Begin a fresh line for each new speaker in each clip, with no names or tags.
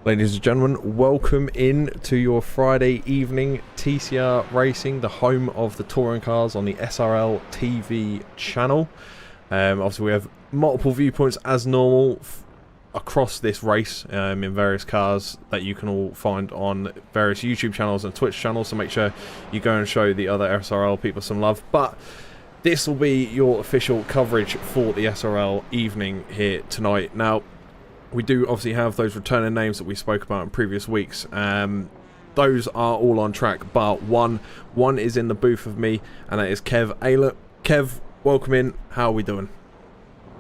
Ladies and gentlemen, welcome in to your Friday evening TCR Racing, the home of the touring cars on the SRL TV channel. Obviously we have multiple viewpoints as normal across this race in various cars that you can all find on various YouTube channels and Twitch channels, so make sure you go and show the other SRL people some love. But this will be your official coverage for the SRL evening here tonight. Now, we do obviously have those returning names that we spoke about in previous weeks. Those are all on track, but one is in the booth with me, and that is Kev Aylett. Kev, welcome in. How are we doing?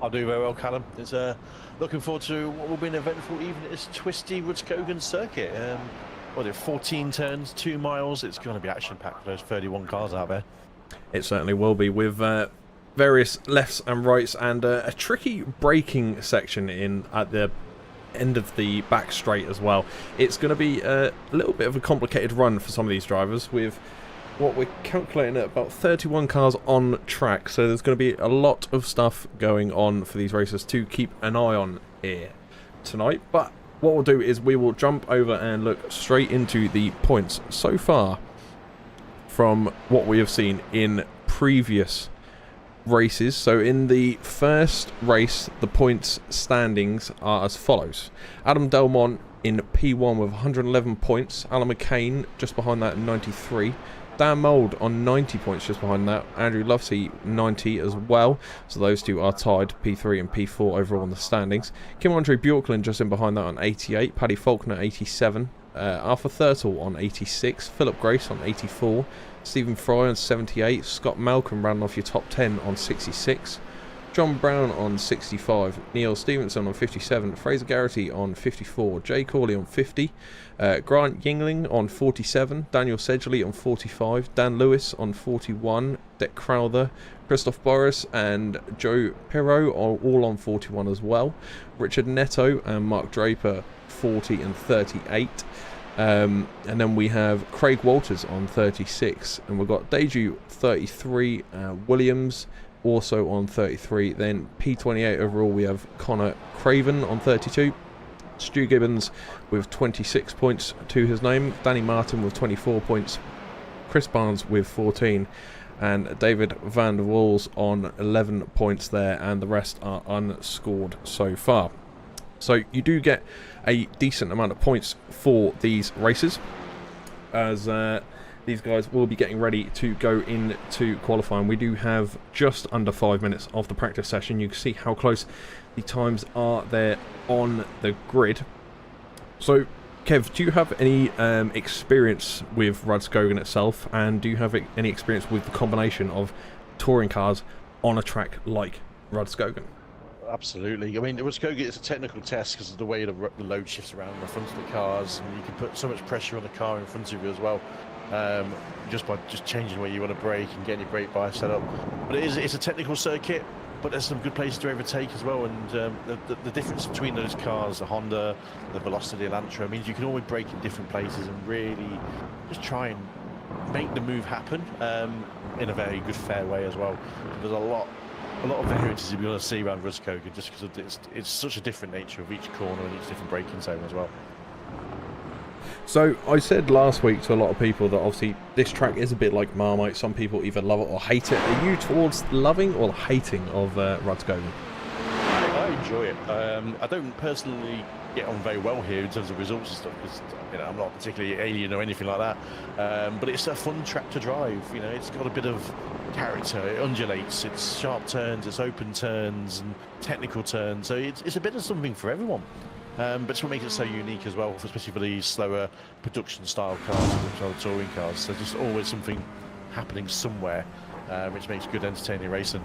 I'll do very well, Callum. It's looking forward to what will be an eventful evening at this twisty Rudskogen circuit. What are there, 14 turns, 2 miles. It's going to be action-packed for those 31 cars out there.
It certainly will be, with various lefts and rights and a tricky braking section in at the end of the back straight as well. It's going to be a little bit of a complicated run for some of these drivers, with what we're calculating at about 31 cars on track, so there's going to be a lot of stuff going on for these racers to keep an eye on here tonight. But what we'll do is we will jump over and look straight into the points so far from what we have seen in previous races. So in the first race, the points standings are as follows: Adam Delmont in P1 with 111 points, Alan McCain just behind that 93, Dan Mould on 90 points just behind that, Andrew Lovesey 90 as well, so those two are tied, P3 and P4 overall in the standings. Kim Andre Bjorklund just in behind that on 88, Paddy Faulkner 87, Arthur Thurtle on 86, Philip Grace on 84, Stephen Fry on 78, Scott Malcolm rounding off your top 10 on 66, John Brown on 65, Neil Stevenson on 57, Fraser Garrity on 54, Jay Corley on 50, Grant Yingling on 47, Daniel Sedgley on 45, Dan Lewis on 41, Dick Crowther, Christoph Boris and Joe Perot are all on 41 as well, Richard Netto and Mark Draper 40 and 38. And then we have Craig Walters on 36, and we've got Deju 33, Williams also on 33. Then P28 overall we have Connor Craven on 32, Stu Gibbons with 26 points to his name, Danny Martin with 24 points, Chris Barnes with 14, and David Van der Waals on 11 points there, and the rest are unscored so far. So you do get a decent amount of points for these races, as these guys will be getting ready to go into qualifying. We do have just under 5 minutes of the practice session. You can see how close the times are there on the grid. So, Kev, do you have any experience with Rudskogen itself, and do you have any experience with the combination of touring cars on a track like Rudskogen?
Absolutely. I mean, Rudskogen is a technical test because of the way the load shifts around the front of the cars, and you can put so much pressure on the car in front of you as well, just by changing where you want to brake and getting your brake bias set up. But it's a technical circuit, but there's some good places to overtake as well, and the difference between those cars, the Honda, the Velocity, Elantra, means you can always brake in different places and really just try and make the move happen in a very good, fair way as well. There's a lot of variances you're going to see around Rudskogen, just because it's such a different nature of each corner and each different braking zone as well.
So I said last week to a lot of people that obviously this track is a bit like Marmite. Some people either love it or hate it. Are you towards loving or hating of Rudskogen?
I enjoy it. I don't personally get on very well here in terms of results and stuff, because I'm not particularly alien or anything like that. But it's a fun track to drive. It's got a bit of character. It undulates. It's sharp turns. It's open turns and technical turns. So it's a bit of something for everyone. But it's what makes it so unique as well, especially for these slower production style cars, which are the touring cars. So just always something happening somewhere, which makes good entertaining racing.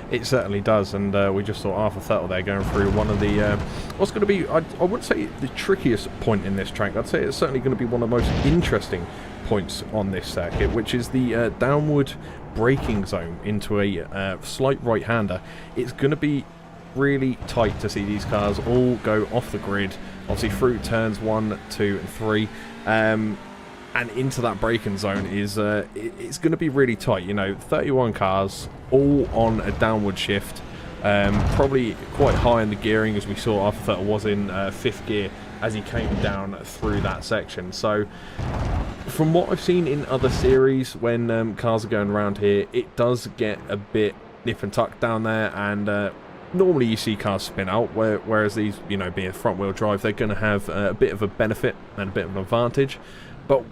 It certainly does, and we just saw Arthur Thurtle there going through one of the what's going to be, I wouldn't say the trickiest point in this track. I'd say it's certainly going to be one of the most interesting points on this circuit, which is the downward braking zone into a slight right-hander. It's going to be really tight to see these cars all go off the grid, obviously through turns 1, 2 and 3, and into that braking zone is it's going to be really tight. 31 cars all on a downward shift, probably quite high in the gearing, as we saw Arthur Thurtle was in 5th gear as he came down through that section. So from what I've seen in other series, when cars are going around here, it does get a bit nip and tuck down there, and normally you see cars spin out, whereas these, you know, being front wheel drive, they're going to have a bit of a benefit and a bit of an advantage. But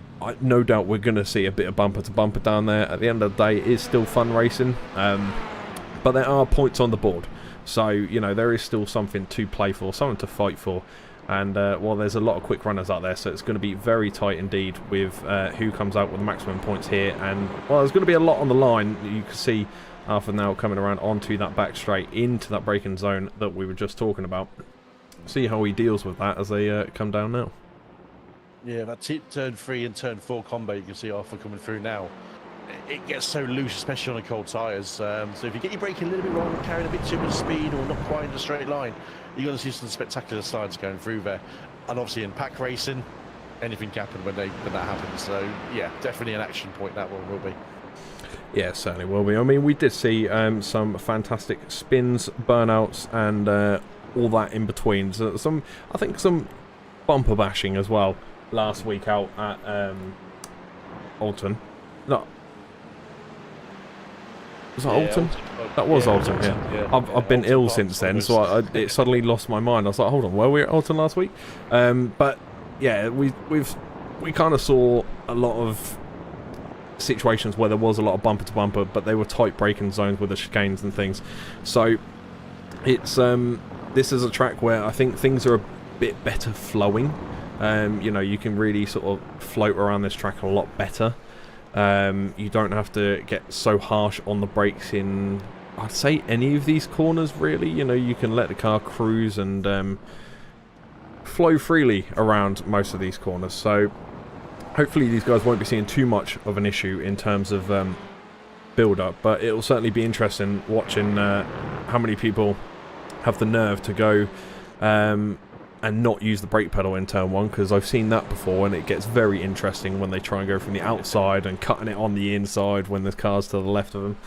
no doubt we're going to see a bit of bumper to bumper down there. At the end of the day, it is still fun racing, but there are points on the board, so you know there is still something to play for, something to fight for. And well, there's a lot of quick runners out there, so it's going to be very tight indeed with who comes out with the maximum points here. And well, there's going to be a lot on the line. You can see Arthur now coming around onto that back straight into that braking zone that we were just talking about. See how he deals with that as they come down now.
Yeah, that turn 3 and turn 4 combo, you can see Arthur coming through now. It gets so loose, especially on the cold tyres. So if you get your braking a little bit wrong, carrying a bit too much speed, or not quite in a straight line, you're going to see some spectacular slides going through there. And obviously in pack racing, anything can happen when that happens. So yeah, definitely an action point that one will be.
Yeah, certainly will be. I mean, we did see some fantastic spins, burnouts, and all that in between. So I think some bumper bashing as well last week out at Alton. No. Was that Alton? That was Alton, yeah. I've been ill since then, so it suddenly lost my mind. I was like, hold on, were we at Alton last week? But yeah, we kind of saw a lot of situations where there was a lot of bumper to bumper, but they were tight braking zones with the chicanes and things. So it's this is a track where I think things are a bit better flowing. You know, you can really sort of float around this track a lot better. You don't have to get so harsh on the brakes in, I'd say, any of these corners really. You know, you can let the car cruise and flow freely around most of these corners. So hopefully these guys won't be seeing too much of an issue in terms of build up, but it will certainly be interesting watching how many people have the nerve to go and not use the brake pedal in turn 1, because I've seen that before, and it gets very interesting when they try and go from the outside and cutting it on the inside when there's cars to the left of them.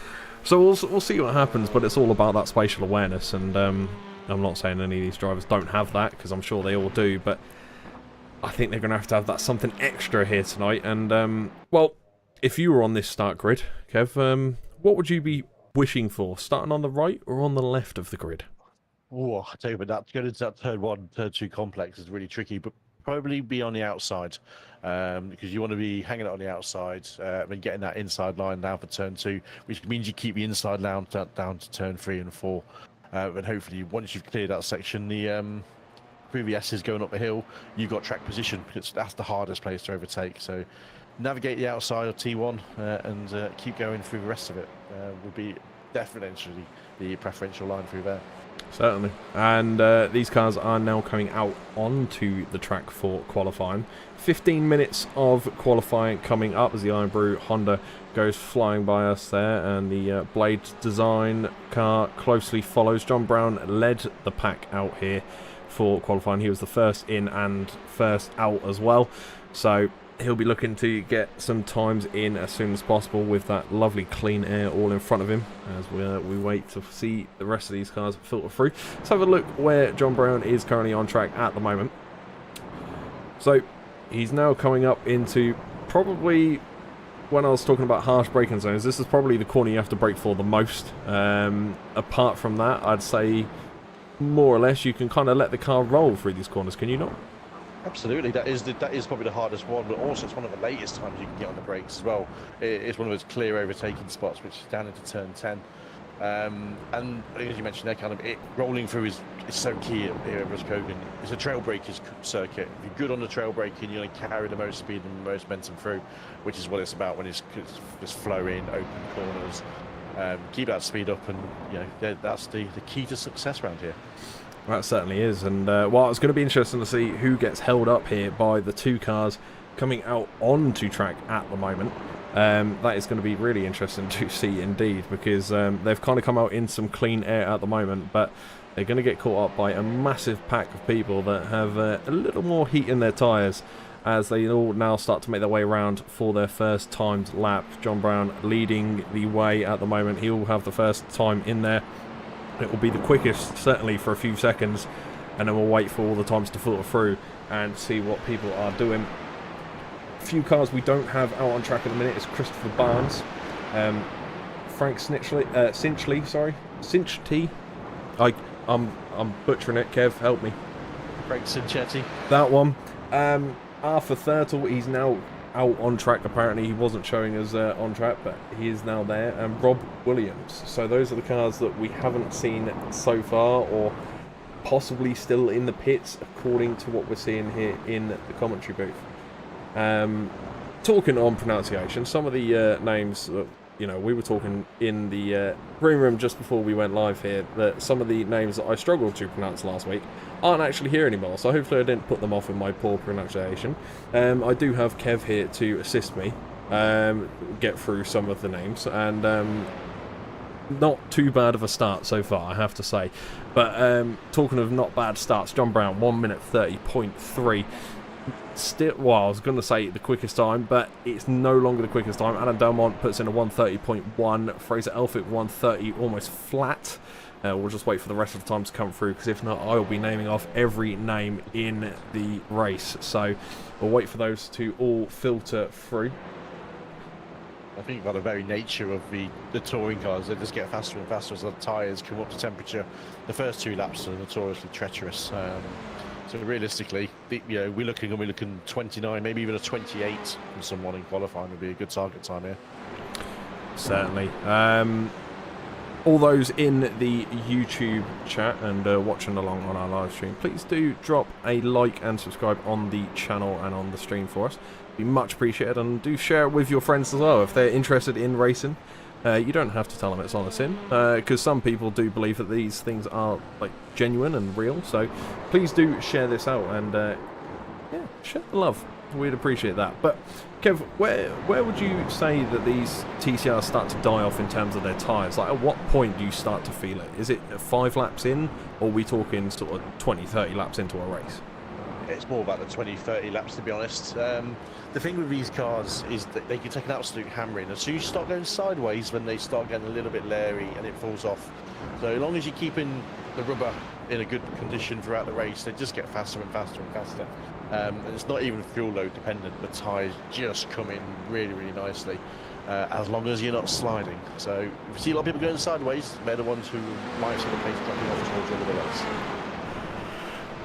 So we'll see what happens, but it's all about that spatial awareness, and I'm not saying any of these drivers don't have that, because I'm sure they all do, but I think they're going to have that something extra here tonight. And well, if you were on this start grid, Kev, what would you be wishing for, starting on the right or on the left of the grid?
Oh, I tell you, but that going into that turn 1, turn 2 complex is really tricky, but probably be on the outside, because you want to be hanging out on the outside and getting that inside line down for turn 2, which means you keep the inside line down to turn 3 and 4, and hopefully once you've cleared that section, the previous is going up the hill, you've got track position, because that's the hardest place to overtake. So navigate the outside of T1 and keep going through the rest of it would be definitely the preferential line through there.
Certainly. And these cars are now coming out onto the track for qualifying. 15 minutes of qualifying coming up as the Iron Brew Honda goes flying by us there, and the Blade Design car closely follows. John Brown led the pack out here for qualifying. He was the first in and first out as well, so he'll be looking to get some times in as soon as possible with that lovely clean air all in front of him as we wait to see the rest of these cars filter through. Let's have a look where John Brown is currently on track at the moment. So he's now coming up into, probably, when I was talking about harsh braking zones, this is probably the corner you have to brake for the most. Apart from that, I'd say more or less you can kind of let the car roll through these corners, can you not?
Absolutely, that is probably the hardest one, but also it's one of the latest times you can get on the brakes as well. It's one of those clear overtaking spots, which is down into turn 10. And as you mentioned there, Callum, rolling through is so key here at Roscogan. It's a trail breakers circuit. If you're good on the trail braking, you're going to carry the most speed and the most momentum through, which is what it's about when it's just flowing, open corners. Keep that speed up, and you know that's the key to success around here.
That certainly is, and well, it's going to be interesting to see who gets held up here by the two cars coming out onto track at the moment. That is going to be really interesting to see indeed, because they've kind of come out in some clean air at the moment, but they're going to get caught up by a massive pack of people that have a little more heat in their tyres as they all now start to make their way around for their first timed lap. John Brown leading the way at the moment. He will have the first time in there. It will be the quickest, certainly for a few seconds, and then we'll wait for all the times to filter through and see what people are doing. A few cars we don't have out on track at the minute is Christopher Barnes, Frank Cinchty. I'm butchering it. Kev, help me.
Frank Cinchetti.
That one. Arthur Thurtle, he's now out on track. Apparently he wasn't showing us on track, but he is now there. And Rob Williams. So those are the cars that we haven't seen so far, or possibly still in the pits, according to what we're seeing here in the commentary booth. Talking on pronunciation, some of the names that, you know, we were talking in the green room just before we went live here, that some of the names that I struggled to pronounce last week aren't actually here anymore, so hopefully I didn't put them off with my poor pronunciation. I do have Kev here to assist me get through some of the names, and not too bad of a start so far, I have to say. But talking of not bad starts, John Brown, 1 minute 30.3. Still, well, I was going to say the quickest time, but it's no longer the quickest time. Adam Delmont puts in a 1:30.1. Fraser Elphick 1:30, almost flat. We'll just wait for the rest of the time to come through, because if not, I will be naming off every name in the race. So we'll wait for those to all filter through.
I think by the very nature of the touring cars, they just get faster and faster as the tyres come up to temperature. The first 2 laps are notoriously treacherous. So realistically, you know, we're looking 29, maybe even a 28 from someone in qualifying would be a good target time here.
Certainly. All those in the YouTube chat and watching along on our live stream, please do drop a like and subscribe on the channel and on the stream for us. Be much appreciated, and do share it with your friends as well if they're interested in racing. You don't have to tell them it's on a sim, because some people do believe that these things are like genuine and real. So please do share this out, and yeah, share the love. We'd appreciate that. But Kev, where would you say that these TCRs start to die off in terms of their tyres? Like, at what point do you start to feel it? Is it 5 laps in, or are we talking sort of 20, 30 laps into a race?
It's more about the 20, 30 laps, to be honest. The thing with these cars is that they can take an absolute hammering. As soon as you start going sideways, when they start getting a little bit leery and it falls off. So as long as you're keeping the rubber in a good condition throughout the race, they just get faster and faster and faster. And it's not even fuel load dependent. The tyres just come in really, really nicely, as long as you're not sliding. So if you see a lot of people going sideways, they're the ones who might see the pace dropping off towards the end of the race.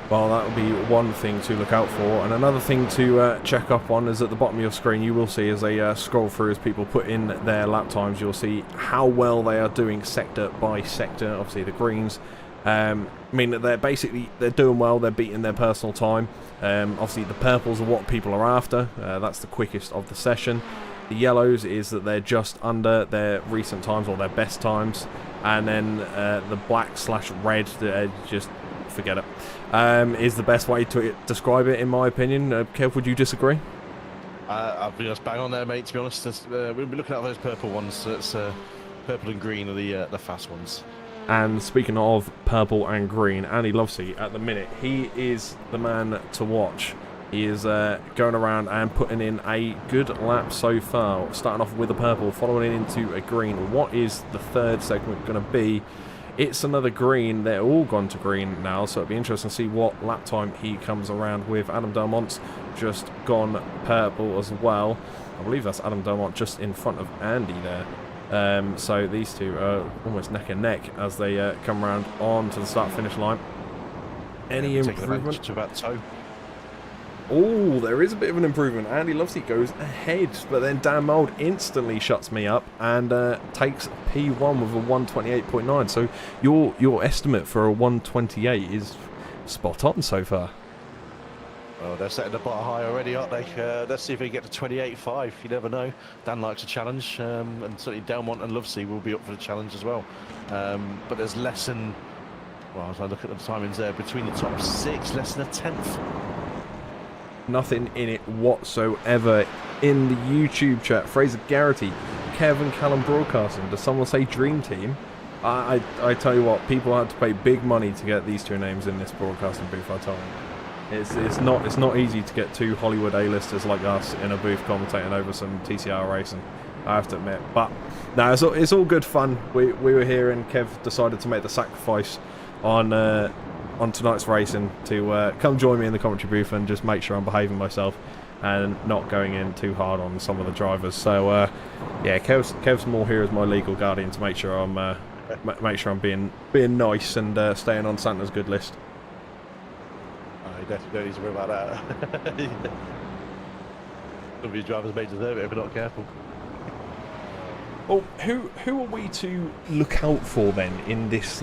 Well, that would be one thing to look out for, and another thing to check up on is at the bottom of your screen. You will see as they scroll through, as people put in their lap times, you'll see how well they are doing sector by sector. Obviously the greens, I mean, they're doing well, they're beating their personal time. Obviously the purples are what people are after, that's the quickest of the session. The yellows is that they're just under their recent times, or their best times, and then the black/red, just forget it, is the best way to describe it, in my opinion. Kev, would you disagree?
I'll be just bang on there, mate, to be honest. We'll be looking at those purple ones. That's purple and green are the fast ones.
And speaking of purple and green, Andy Lovesey at the minute, he is the man to watch. He is going around and putting in a good lap so far, starting off with a purple, following into a green. What is the third segment going to be? It's another green. They're all gone to green now, so it'll be interesting to see what lap time he comes around with. Adam Delmont's just gone purple as well. I believe that's Adam Delmont just in front of Andy there. So these two are almost neck and neck as they come around on to the start-finish line. Any improvement?
To about toe.
Oh, there is a bit of an improvement. Andy Lovesey goes ahead, but then Dan Mould instantly shuts me up and takes P1 with a 128.9. So your estimate for a 128 is spot on so far.
Well, they're setting the bar high already, aren't they? Let's see if they get to 28.5. You never know. Dan likes a challenge, and certainly Delmont and Lovesey will be up for the challenge as well. But there's less than, well, as I look at the timings there, between the top 6, less than a tenth.
Nothing in it whatsoever. In the YouTube chat, Fraser Garrity, Kevin Callum Broadcasting, does someone say Dream Team? I tell you what, people had to pay big money to get these two names in this broadcasting booth, I tell you. It's not easy to get two Hollywood A-listers like us in a booth commentating over some TCR racing, I have to admit. But no, it's all good fun. We were here and Kev decided to make the sacrifice on on tonight's racing to come join me in the commentary booth and just make sure I'm behaving myself and not going in too hard on some of the drivers. So yeah, Kev's more here as my legal guardian to make sure I'm being nice and staying on Santa's good list.
You definitely don't need to worry about that. Some of these drivers may deserve it if we're not careful.
Well, who are we to look out for then in this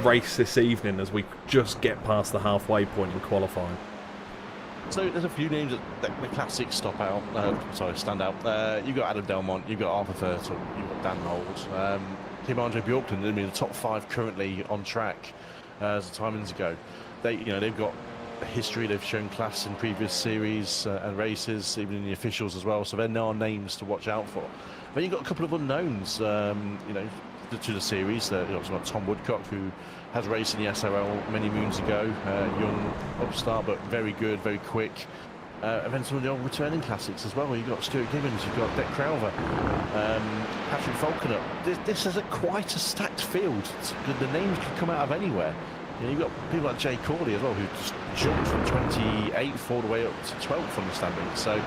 race this evening as we just get past the halfway point in qualifying?
So there's a few names that the classics stand out. You've got Adam Delmont, you've got Arthur Thurtle, you've got Dan Knowles, Tim Andre Bjorklund, in the top 5 currently on track as the timings go. They've got a history, they've shown class in previous series and races, even in the officials as well. So there are names to watch out for. Then you've got a couple of unknowns, to the series. You've also got Tom Woodcock, who has raced in the SRL many moons ago, young upstart, but very good, very quick. And then some of the old returning classics as well. You've got Stuart Gibbons, you've got Dick Crowther, Patrick Falconer. This is quite a stacked field. The names can come out of anywhere. You've got people like Jay Corley as well, who just jumped from 28th all the way up to 12th on the standings. So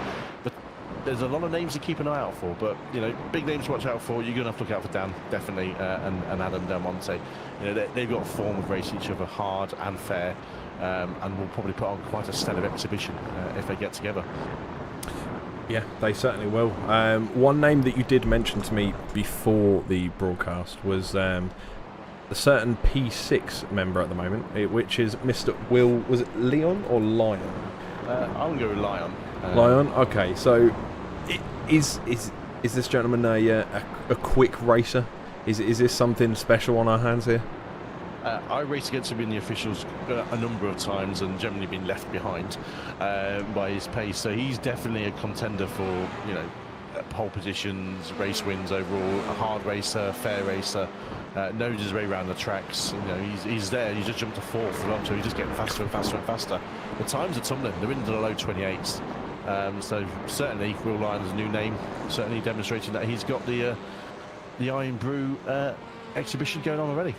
there's a lot of names to keep an eye out for, but big names to watch out for. You're going to have to look out for Dan, definitely, and Adam Del Monte. They've got a form of race each other hard and fair, and will probably put on quite a stellar exhibition if they get together.
Yeah, they certainly will. One name that you did mention to me before the broadcast was a certain P6 member at the moment, which is Mr. Will. Was it Leon or Lion?
I'm going to go with Lion.
Lion. Okay, so is this gentleman a quick racer? Is this something special on our hands here?
I raced against him in the officials a number of times and generally been left behind by his pace. So he's definitely a contender for pole positions, race wins overall. A hard racer, fair racer, knows his way around the tracks. He's there. He just jumped to 4th as well, so he's just getting faster and faster and faster. The times are tumbling. They're into the low 28s. So certainly Will Lyon's a new name, certainly demonstrating that he's got the Iron Brew exhibition going on already.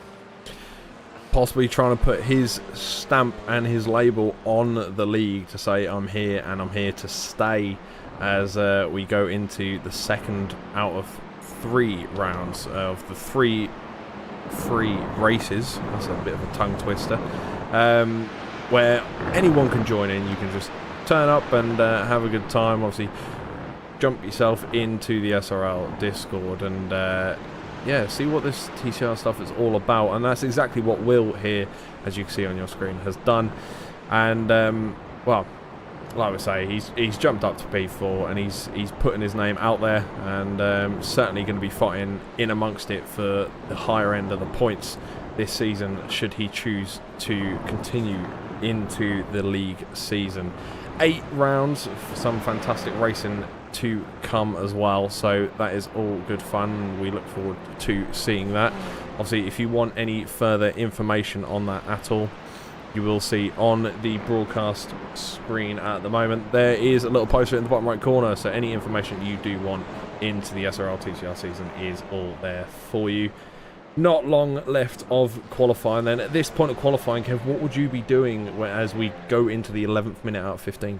Possibly trying to put his stamp and his label on the league to say I'm here and I'm here to stay as we go into the second out of 3 rounds of the 3 free races. That's a bit of a tongue twister, where anyone can join in. You can just turn up and have a good time. Obviously jump yourself into the SRL Discord and yeah, see what this TCR stuff is all about. And that's exactly what Will here, as you can see on your screen, has done. And well, like I say, he's jumped up to P4 and he's putting his name out there, and certainly going to be fighting in amongst it for the higher end of the points this season, should he choose to continue into the league season. 8 rounds for some fantastic racing to come as well, so that is all good fun. We look forward to seeing that. Obviously, if you want any further information on that at all, you will see on the broadcast screen at the moment there is a little poster in the bottom right corner, so any information you do want into the SRL TCR season is all there for you. Not long left of qualifying then. At this point of qualifying, Kev, what would you be doing as we go into the 11th minute out of 15?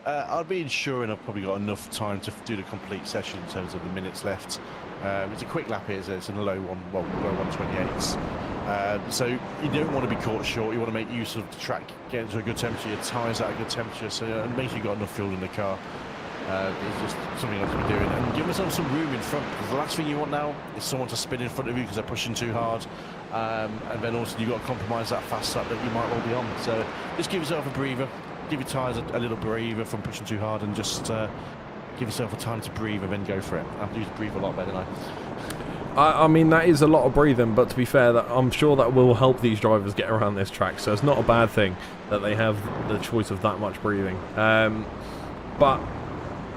I'd be ensuring I've probably got enough time to do the complete session in terms of the minutes left. It's a quick lap here, so it's in the low 128s. So you don't want to be caught short. You want to make use of the track, get into a good temperature, your tyres at a good temperature, so make sure you've got enough fuel in the car. It's just something else to be doing, and give yourself some room in front, because the last thing you want now is someone to spin in front of you because they're pushing too hard, and then also you've got to compromise that fast lap that you might all be on. So just give yourself a breather, give your tyres a little breather from pushing too hard, and just give yourself a time to breathe and then go for it. I have to use breathe a lot better than
I mean, that is a lot of breathing, but to be fair, I'm sure that will help these drivers get around this track, so it's not a bad thing that they have the choice of that much breathing. But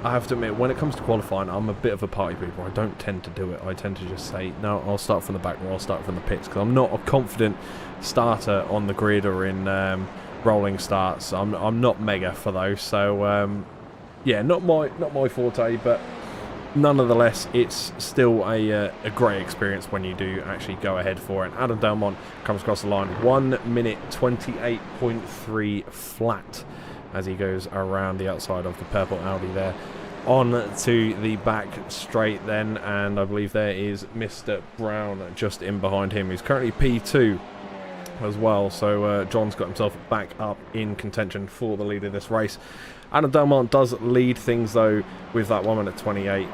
I have to admit, when it comes to qualifying, I'm a bit of a party pooper. I don't tend to do it. I tend to just say, no, I'll start from the back, or I'll start from the pits, because I'm not a confident starter on the grid or in rolling starts. I'm not mega for those, so yeah, not my forte. But nonetheless, it's still a great experience when you do actually go ahead for it. Adam Delmont comes across the line 1 minute 28.3 flat as he goes around the outside of the purple Audi there. On to the back straight then, and I believe there is Mr. Brown just in behind him, who's currently P2 as well. So John's got himself back up in contention for the lead of this race. Adam Delmont does lead things though with that 1 minute 28.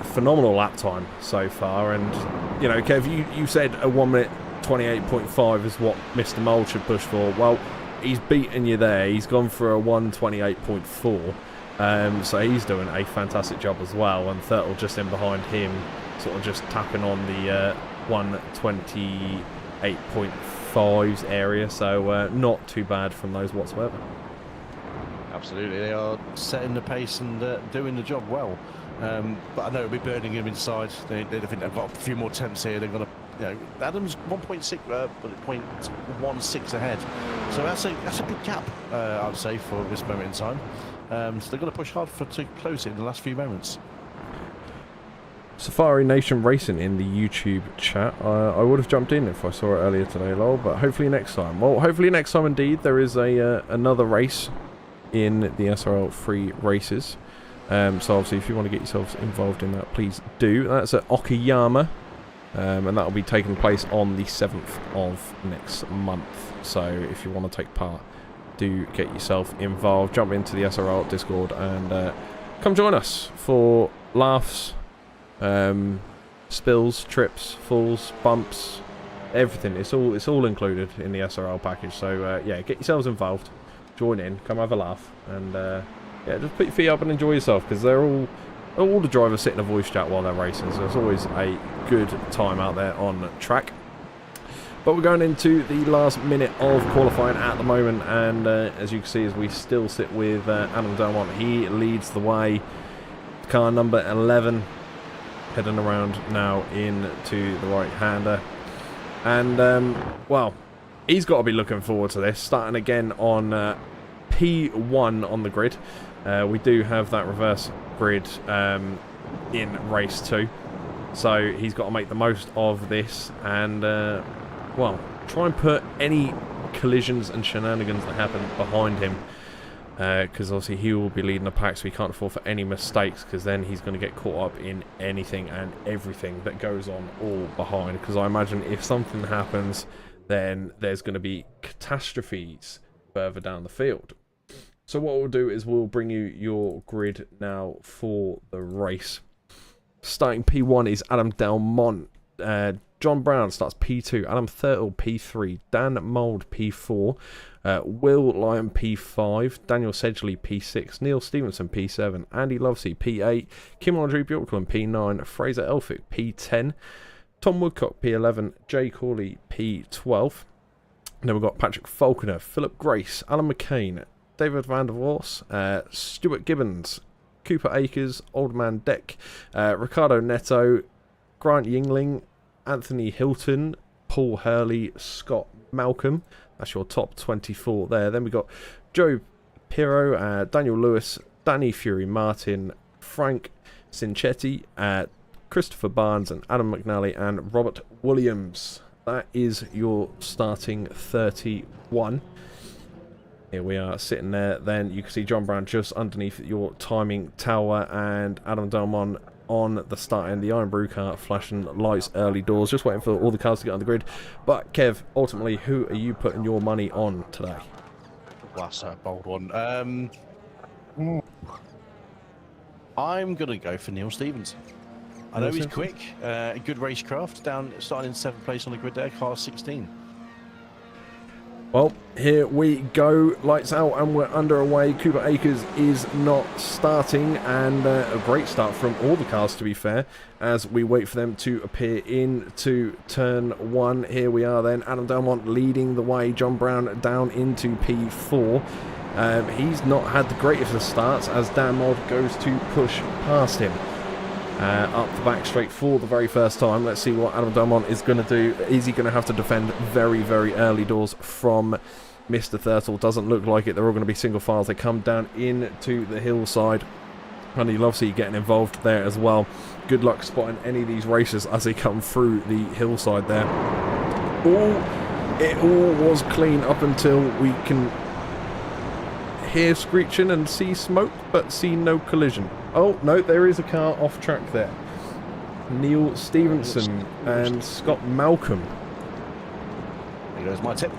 Phenomenal lap time so far, and you know, Kev, you said a 1 minute 28.5 is what Mr. Mould should push for. Well, he's beaten you there. He's gone for a 1:28.4. So he's doing a fantastic job as well, and Thurtle just in behind him, sort of just tapping on the 1:28.5s area, so not too bad from those whatsoever.
Absolutely, they are setting the pace and doing the job well. But I know it'll be burning him inside. They think they've got a few more attempts here. They're going to, you know, Adam's 0.16 ahead, so that's a big gap, I'd say, for this moment in time. So they're going to push hard to close it in the last few moments.
Safari Nation Racing in the YouTube chat. I would have jumped in if I saw it earlier today, lol, but hopefully next time. Well, hopefully next time indeed. There is another race in the SRL free races. So obviously if you want to get yourselves involved in that, please do. That's at Okayama, and that will be taking place on the 7th of next month. So if you want to take part, do get yourself involved. Jump into the SRL Discord and come join us for laughs, spills, trips, falls, bumps, everything. It's all included in the SRL package. So yeah, get yourselves involved, join in, come have a laugh, and yeah, just put your feet up and enjoy yourself, because they're all the drivers sit in a voice chat while they're racing, so it's always a good time out there on track. But we're going into the last minute of qualifying at the moment, and as you can see, as we still sit with Adam Delmont, he leads the way. Car number 11 heading around now into the right-hander, and well, he's got to be looking forward to this, starting again on P1 on the grid. We do have that reverse grid in race 2, so he's got to make the most of this and well, try and put any collisions and shenanigans that happen behind him, because obviously he will be leading the pack, so he can't afford for any mistakes, because then he's going to get caught up in anything and everything that goes on all behind, because I imagine if something happens, then there's going to be catastrophes further down the field. So what we'll do is we'll bring you your grid now for the race. Starting P1 is Adam Delmont. John Brown starts P2, Adam Thurtle P3, Dan Mould P4, Will Lyon P5, Daniel Sedgley P6, Neil Stevenson P7, Andy Lovesey P8, Kim Andrew Bjorklund P9, Fraser Elphick P10, Tom Woodcock P11, Jay Corley P12. Then we've got Patrick Falconer, Philip Grace, Alan McCain, David Van der Vos, Stuart Gibbons, Cooper Akers, Old Man Deck, Ricardo Neto, Grant Yingling, Anthony Hilton, Paul Hurley, Scott Malcolm. That's your top 24 there. Then we've got Joe Pirro, Daniel Lewis, Danny Fury Martin, Frank Cinchetti, Christopher Barnes, and Adam McNally, and Robert Williams. That is your starting 31. Here we are sitting there. Then you can see John Brown just underneath your timing tower, and Adam Delmont on the start end, the Iron Brew car flashing lights early doors, just waiting for all the cars to get on the grid. But Kev, ultimately, who are you putting your money on today?
Well, that's a bold one. I'm going to go for Neil Stevens. I know he's quick, a good racecraft, starting in 7th place on the grid there, car 16.
Well, here we go, lights out, and we're underway. Cooper Akers is not starting, and a great start from all the cars, to be fair, as we wait for them to appear into turn 1. Here we are then, Adam Delmont leading the way, John Brown down into P4. He's not had the greatest of starts, as Dan Mould goes to push past him. Up the back straight for the very first time. Let's see what Adam Delmont is going to do. Is he going to have to defend very, very early doors from Mr. Thurtle? Doesn't look like it. They're all going to be single files. They come down into the hillside. Andy Lovesey getting involved there as well. Good luck spotting any of these racers as they come through the hillside there. It all was clean up until we can hear screeching and see smoke, but see no collision. Oh, no, there is a car off track there. Neil Stevenson and Scott Malcolm.
There goes my tip.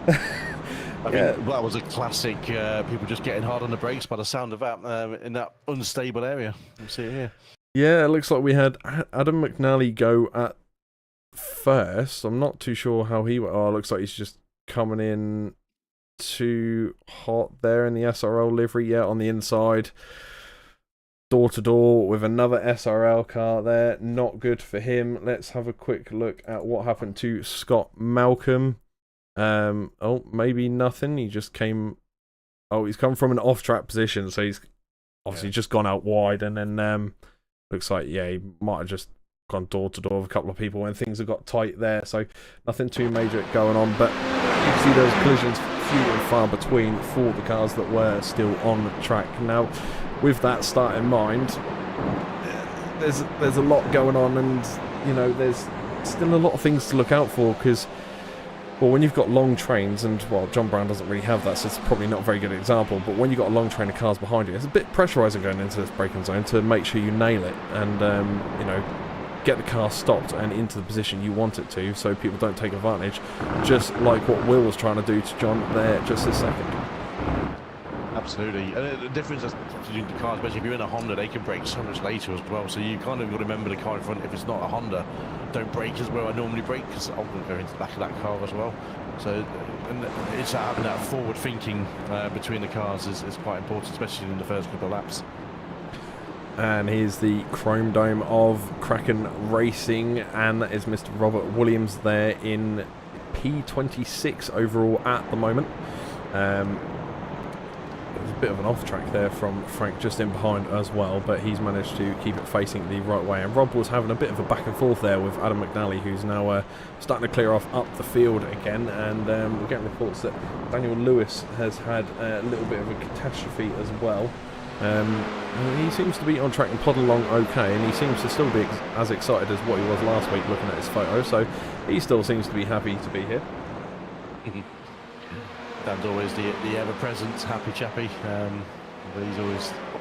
I mean, that was a classic, people just getting hard on the brakes by the sound of that in that unstable area. You see it here.
Yeah, it looks like we had Adam McNally go at first. I'm not too sure how he went. Oh, it looks like he's just coming in too hot there in the SRL livery. Yeah, on the inside. Door to door with another SRL car there. Not good for him. Let's have a quick look at what happened to Scott Malcolm. Oh, maybe nothing. He just came. Oh, he's come from an off-track position, so he's obviously just gone out wide, and then looks like he might have just gone door to door with a couple of people when things have got tight there. So nothing too major going on, but you can see those collisions few and far between for the cars that were still on track. Now, with that start in mind, there's a lot going on, and there's still a lot of things to look out for because. Well, when you've got long trains, and, well, John Brown doesn't really have that, so it's probably not a very good example, but when you've got a long train of cars behind you, it's a bit pressurising going into this braking zone to make sure you nail it and, get the car stopped and into the position you want it to so people don't take advantage, just like what Will was trying to do to John there just a second.
Absolutely. And the difference between the cars, especially if you're in a Honda, they can brake so much later as well. So you kind of got to remember the car in front. If it's not a Honda, don't brake as well I normally brake because I'm going to go into the back of that car as well. So and it's having that forward thinking between the cars is quite important, especially in the first couple of laps.
And here's the chrome dome of Kraken Racing, and that is Mr. Robert Williams there in P26 overall at the moment. There's a bit of an off track there from Frank just in behind as well, but he's managed to keep it facing the right way. And Rob was having a bit of a back and forth there with Adam McNally, who's now starting to clear off up the field again. And we're getting reports that Daniel Lewis has had a little bit of a catastrophe as well. He seems to be on track and plodding along okay, and he seems to still be as excited as what he was last week looking at his photo, so he still seems to be happy to be here.
Dan's always the ever-present happy chappy, but he's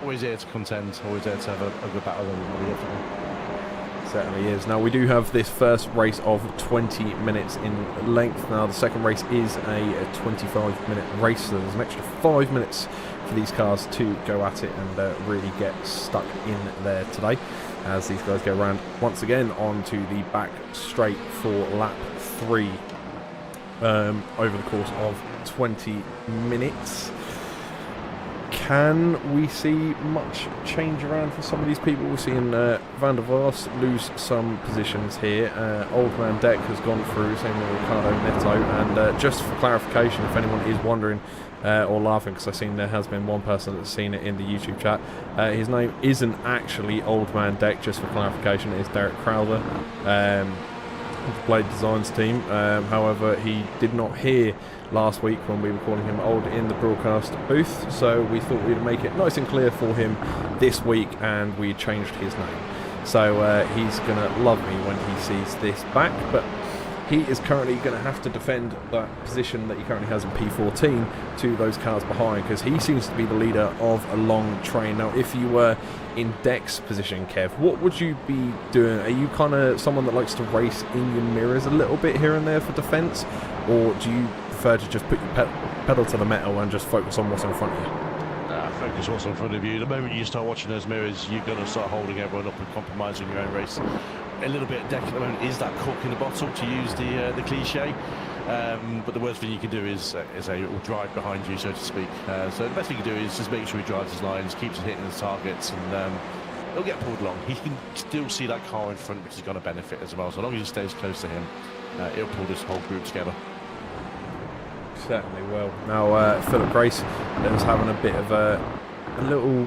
always here to contend, always there to have a good battle with everybody.
Certainly is. Now we do have this first race of 20 minutes in length. Now the second race is a 25-minute race, so there's an extra 5 minutes for these cars to go at it and really get stuck in there today, as these guys go around once again onto the back straight for lap 3 over the course of 20 minutes. Can we see much change around for some of these people? We're seeing Van der Vos lose some positions here. Old Man Deck has gone through, same with Ricardo Neto. And just for clarification, if anyone is wondering or laughing, because I've seen there has been one person that's seen it in the YouTube chat, his name isn't actually Old Man Deck, just for clarification, it is Derek Crowther. Blade Designs team. However, he did not hear last week when we were calling him old in the broadcast booth, so we thought we'd make it nice and clear for him this week, and we changed his name. So he's going to love me when he sees this back, but he is currently going to have to defend that position that he currently has in P14 to those cars behind, because he seems to be the leader of a long train. Now, if you were in Deck's position, Kev, what would you be doing? Are you kind of someone that likes to race in your mirrors a little bit here and there for defence, or do you prefer to just put your pedal to the metal and just focus on what's in front of you?
Focus what's in front of you. The moment you start watching those mirrors, you're going to start holding everyone up and compromising your own race. A little bit of Deck at the moment is that cork in the bottle, to use the cliche. But the worst thing you can do is a drive behind you, so to speak. So the best thing you can do is just make sure he drives his lines, keeps hitting his targets, and he'll get pulled along. He can still see that car in front, which is going to benefit as well. So long as he stays close to him, he'll pull this whole group together.
Certainly will. Now Philip Grace is having a bit of a little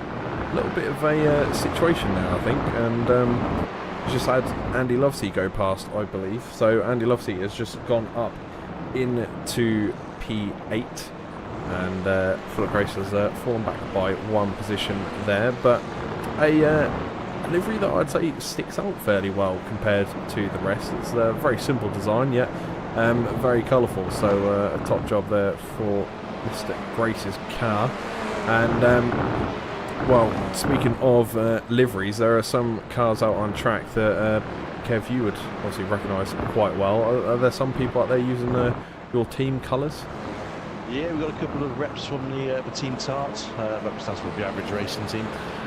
bit of a situation there, I think, and just had Andy Lovesey go past, I believe. So Andy Lovesey has just gone up into P8, and Full of Grace has fallen back by 1 position there, but a livery that I'd say sticks out fairly well compared to the rest. It's a very simple design, yet very colourful, so a top job there for Mr. Grace's car. And well, speaking of liveries, there are some cars out on track that Kev, you would obviously recognise quite well. Are there some people out there using your team colours?
Yeah, we've got a couple of reps from the Team Tart, represents the average racing team.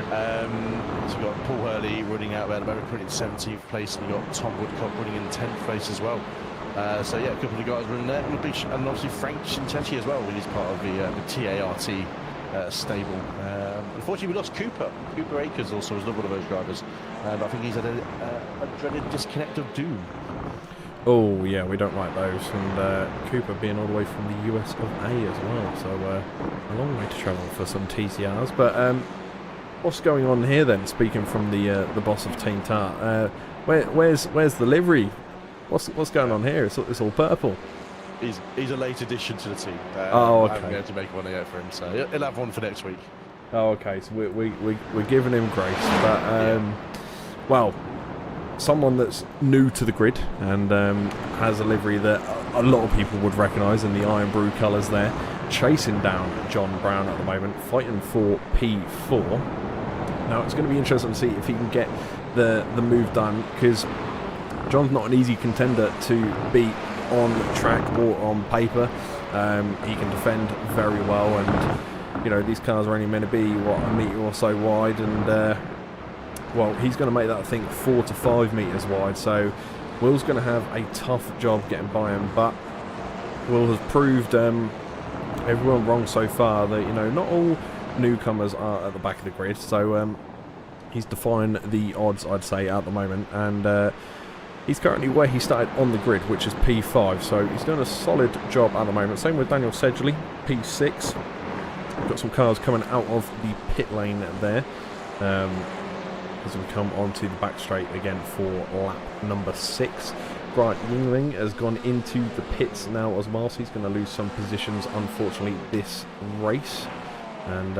So we've got Paul Hurley running out there at the moment, running in 17th place, and you've got Tom Woodcock running in 10th place as well. So yeah, a couple of guys running there, and obviously Frank Cincetti as well, when he's part of the TART stable. Unfortunately, we lost Cooper. Cooper Akers also was another one of those drivers, but I think he's had a dreaded disconnect of doom.
Oh yeah, we don't like those, and Cooper being all the way from the US of A as well, so a long way to travel for some TCRs. But what's going on here then? Speaking from the boss of Team Tart, where's the livery? What's going on here? It's all purple.
He's a late addition to the team.
Oh, okay.
I haven't been able to make one yet for him, so he'll have one for next week.
Oh, okay. So we're giving him grace, but well, someone that's new to the grid and has a livery that a lot of people would recognise in the Iron Brew colours there, chasing down John Brown at the moment, fighting for P4. Now it's going to be interesting to see if he can get the move done, because John's not an easy contender to beat on track or on paper. He can defend very well, and you know, these cars are only meant to be a metre or so wide, and well, he's going to make that, I think, 4 to 5 metres wide, so Will's going to have a tough job getting by him, but Will has proved everyone wrong so far, that, you know, not all newcomers are at the back of the grid, so he's defying the odds, I'd say, at the moment, and he's currently where he started on the grid, which is P5, so he's doing a solid job at the moment. Same with Daniel Sedgley, P6. We've got some cars coming out of the pit lane there. As we come onto the back straight again for lap number 6. Grant Yingling has gone into the pits now as well, so he's going to lose some positions, unfortunately, this race. And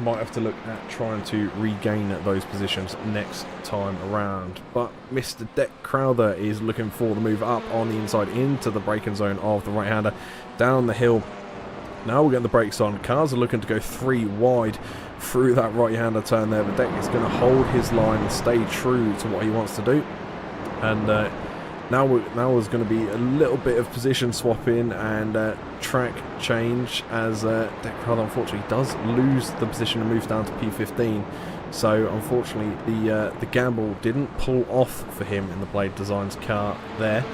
might have to look at trying to regain those positions next time around. But Mr. Deck Crowther is looking for the move up on the inside into the braking zone of the right-hander. Down the hill. Now we're getting the brakes on. Cars are looking to go 3 wide through that right-hander turn there. But Deck is going to hold his line and stay true to what he wants to do. And now there's going to be a little bit of position swapping and track change, as Deck Crowther unfortunately does lose the position and moves down to P15. So unfortunately the gamble didn't pull off for him in the Blade Designs car there.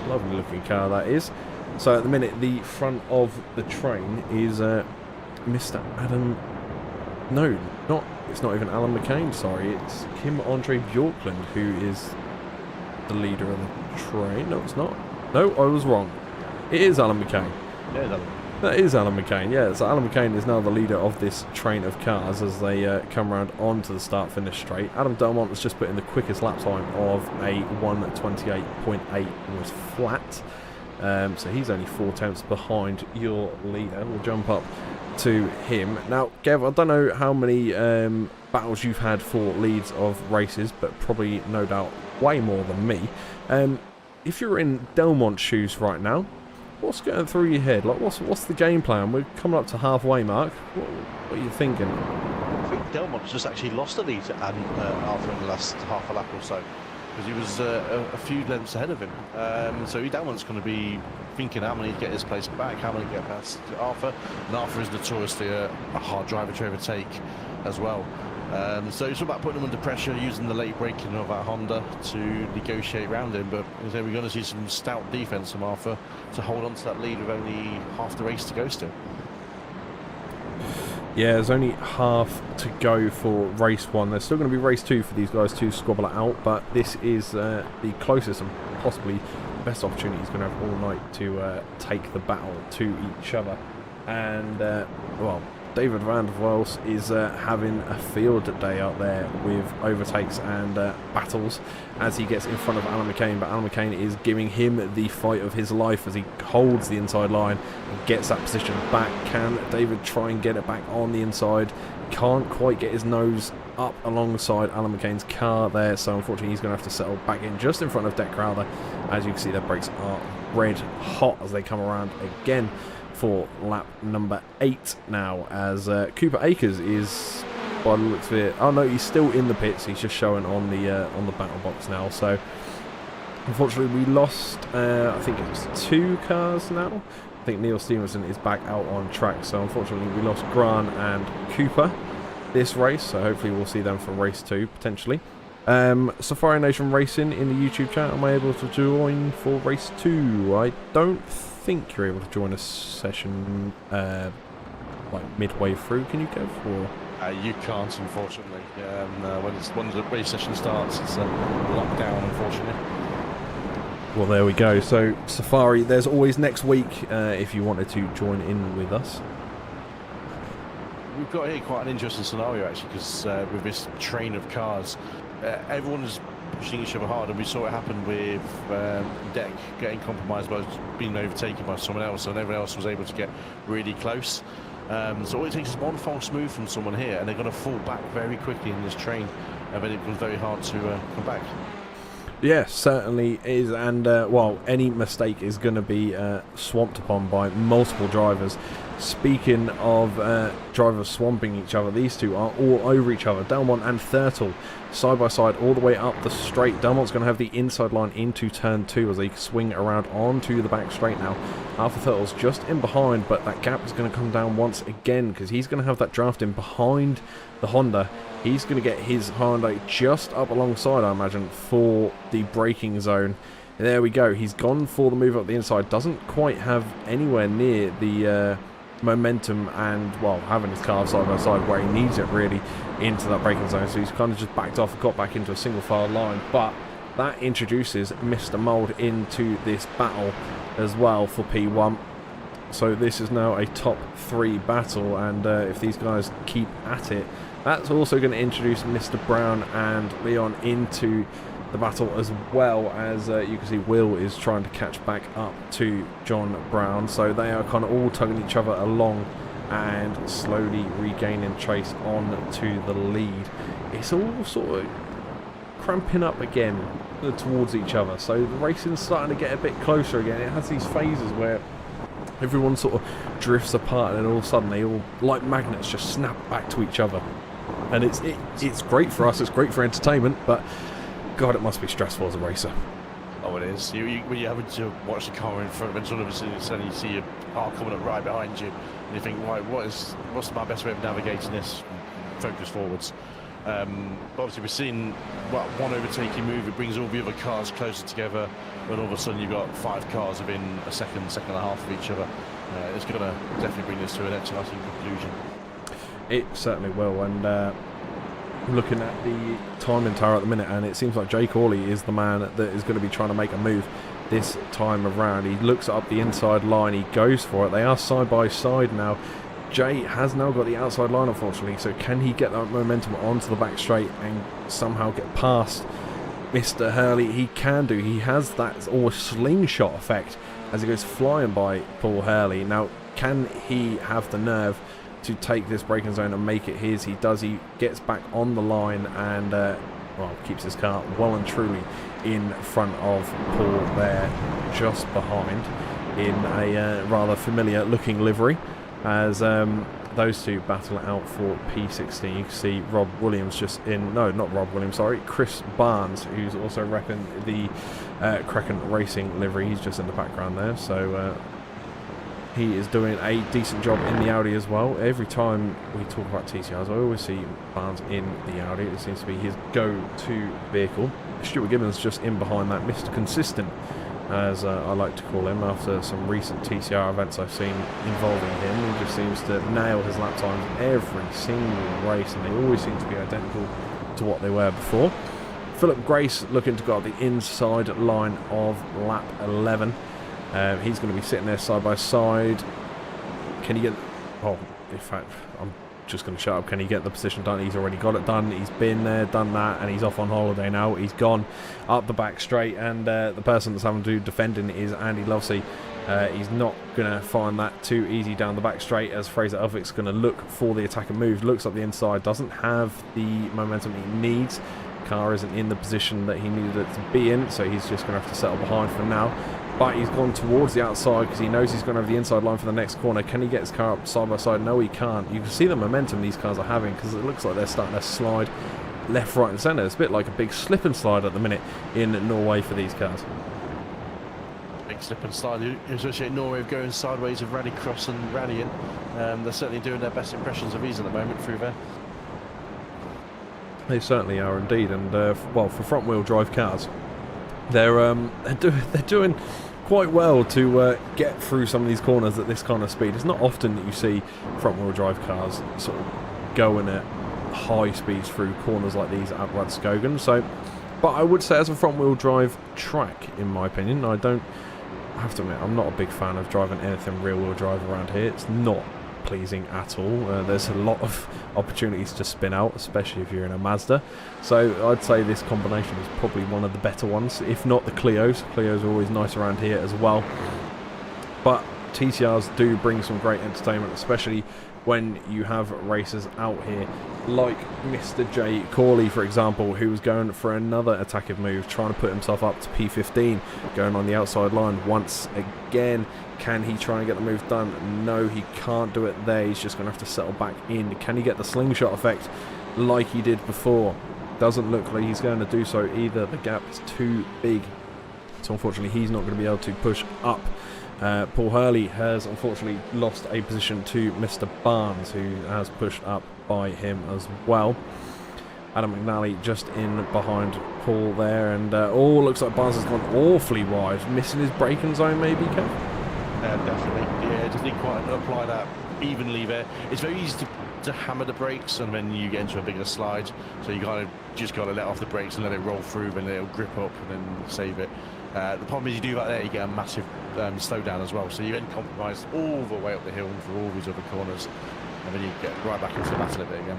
Lovely looking car that is. So at the minute, the front of the train is Mr. Adam. No, it's not even Alan McCain. Sorry, it's Kim Andre Bjorklund who is the leader of the train. No, it's not. No, I was wrong. It is Alan McCain.
Yeah, it's Alan.
That is Alan McCain. Yeah, so Alan McCain is now the leader of this train of cars as they come around onto the start-finish straight. Adam Delmont has just put in the quickest lap time of a 1:28.8, was flat. So he's only 4 tenths behind your leader. We'll jump up to him. Now, Kev, I don't know how many battles you've had for leads of races, but probably no doubt way more than me. If you're in Delmont's shoes right now, what's going through your head? Like, what's the game plan? We're coming up to halfway mark. What are you thinking?
I think Delmont's just actually lost the lead to Arthur in the last half a lap or so, because he was a few lengths ahead of him. So Delmont's going to be thinking how many get his place back, how many get past Arthur. And Arthur is notoriously a hard driver to overtake as well. So it's about putting him under pressure, using the late braking of that Honda to negotiate around him. But we're going to see some stout defence from Arthur to hold on to that lead with only half the race to go still.
Yeah, there's only half to go for race 1. There's still going to be race 2 for these guys to squabble it out, but this is the closest and possibly the best opportunity he's going to have all night to take the battle to each other. And, well, David van der Waals is having a field day out there with overtakes and battles as he gets in front of Alan McCain, but Alan McCain is giving him the fight of his life as he holds the inside line and gets that position back. Can David try and get it back on the inside? Can't quite get his nose up alongside Alan McCain's car there, so unfortunately he's going to have to settle back in just in front of Deck Crowther. As you can see, their brakes are red hot as they come around again for lap number 8 now, as Cooper Akers is, by the looks of it, oh no, he's still in the pits. He's just showing on the battle box now. So unfortunately we lost I think it's 2 cars now. I think Neil Stevenson is back out on track, so unfortunately we lost Grant and Cooper this race, so hopefully we'll see them for race 2 potentially. Safari Nation Racing in the YouTube chat, am I able to join for race 2? I don't think you're able to join a session like midway through. Can you, Kev? Or
You can't, unfortunately. When the race session starts, it's locked down, unfortunately.
Well, there we go. So Safari, there's always next week if you wanted to join in with us.
We've got here quite an interesting scenario actually, because with this train of cars, everyone is pushing each other hard, and we saw it happen with Deck getting compromised by being overtaken by someone else, and everyone else was able to get really close. So all it takes is one false move from someone here, and they're going to fall back very quickly in this train, and then it becomes very hard to come back.
Yeah, certainly is, and well, any mistake is going to be swamped upon by multiple drivers. Speaking of drivers swamping each other, these two are all over each other. Delmont and Thurtle side by side all the way up the straight. Delmont's going to have the inside line into turn 2 as they swing around onto the back straight now. Alpha Thurtle's just in behind, but that gap is going to come down once again because he's going to have that draft in behind the Honda. He's going to get his Honda just up alongside, I imagine, for the braking zone. There we go. He's gone for the move up the inside. Doesn't quite have anywhere near the momentum and, well, having his car side by side where he needs it really into that braking zone. So he's kind of just backed off and got back into a single file line. But that introduces Mr. Mould into this battle as well for P1. So this is now a top 3 battle, and if these guys keep at it, that's also going to introduce Mr. Brown and Leon into the battle, as well as you can see Will is trying to catch back up to John Brown. So they are kind of all tugging each other along and slowly regaining trace on to the lead. It's all sort of cramping up again towards each other, so the racing's starting to get a bit closer again. It has these phases where everyone sort of drifts apart, and then all of a sudden they all, like magnets, just snap back to each other. And it's great for us, it's great for entertainment, but God, it must be stressful as a racer.
Oh, it is. When you're having to watch the car in front of it, and suddenly you see a car coming up right behind you, and you think, right, what's my best way of navigating this? Focus forwards. But obviously we're seeing one overtaking move, it brings all the other cars closer together, and all of a sudden you've got 5 cars within a second and a half of each other. It's going to definitely bring this to an exciting conclusion.
It certainly will, and looking at the timing tower at the minute, and it seems like Jake Hawley is the man that is going to be trying to make a move this time around. He looks up the inside line, he goes for it. They are side by side now. Jay has now got the outside line, unfortunately, so can he get that momentum onto the back straight and somehow get past Mr. Hurley? He can do. He has that almost slingshot effect as he goes flying by Paul Hurley. Now, can he have the nerve to take this braking zone and make it his? He does. He gets back on the line and well, keeps his car well and truly in front of Paul there, just behind, in a rather familiar looking livery, as those two battle it out for P16. You can see Rob Williams just in, no, not Rob Williams, sorry, Chris Barnes, who's also repping the Kraken Racing livery. He's just in the background there, so he is doing a decent job in the Audi as well. Every time we talk about TCRs, I always see Barnes in the Audi. It seems to be his go-to vehicle. Stuart Gibbons just in behind that, Mr. Consistent, as I like to call him, after some recent TCR events I've seen involving him. He just seems to nail his lap times every single race, and they always seem to be identical to what they were before. Philip Grace looking to go up the inside line of lap 11. He's going to be sitting there side by side. Can he get... Oh, in fact, I'm just going to shut up. Can he get the position done? He's already got it done. He's been there, done that, and he's off on holiday now. He's gone up the back straight, and the person that's having to do defending is Andy Lovesey. He's not going to find that too easy down the back straight, as Fraser Elphick's going to look for the attacking move. Looks up the inside, doesn't have the momentum he needs. Car isn't in the position that he needed it to be in, so he's just going to have to settle behind for now. But he's gone towards the outside because he knows he's going to have the inside line for the next corner. Can he get his car up side by side? No, he can't. You can see the momentum these cars are having, because it looks like they're starting to slide left, right and centre. It's a bit like a big slip and slide at the minute in Norway for these cars.
Big slip and slide, especially in Norway, of going sideways of rallycross and rallying. They're certainly doing their best impressions of these at the moment through there.
They certainly are indeed, and well, for front-wheel drive cars, they're doing quite well to get through some of these corners at this kind of speed. It's not often that you see front-wheel drive cars sort of going at high speeds through corners like these at Rudskogen. So, but I would say as a front-wheel drive track, in my opinion, I have to admit I'm not a big fan of driving anything rear-wheel drive around here. It's not pleasing at all. There's a lot of opportunities to spin out, especially if you're in a Mazda. So I'd say this combination is probably one of the better ones, if not the Clios. Clios are always nice around here as well. But TCRs do bring some great entertainment, especially when you have racers out here like Mr. J. Corley, for example, who was going for another attacking move, trying to put himself up to P15, going on the outside line once again. Can he try and get the move done? No, he can't do it there. He's just going to have to settle back in. Can he get the slingshot effect like he did before? Doesn't look like he's going to do so either. The gap is too big, so unfortunately he's not going to be able to push up. Paul Hurley has unfortunately lost a position to Mr. Barnes, who has pushed up by him as well. Adam McNally just in behind Paul there, and oh, looks like Barnes has gone awfully wide, missing his braking zone maybe, Kev?
Definitely, yeah, just didn't quite apply that evenly there. It's very easy to hammer the brakes, and then you get into a bigger slide, so you just got to let off the brakes and let it roll through, and it'll grip up and then save it. The problem is you do that there, you get a massive slowdown as well, so you get compromised all the way up the hill and through all these other corners, and then you get right back into the battle of it again.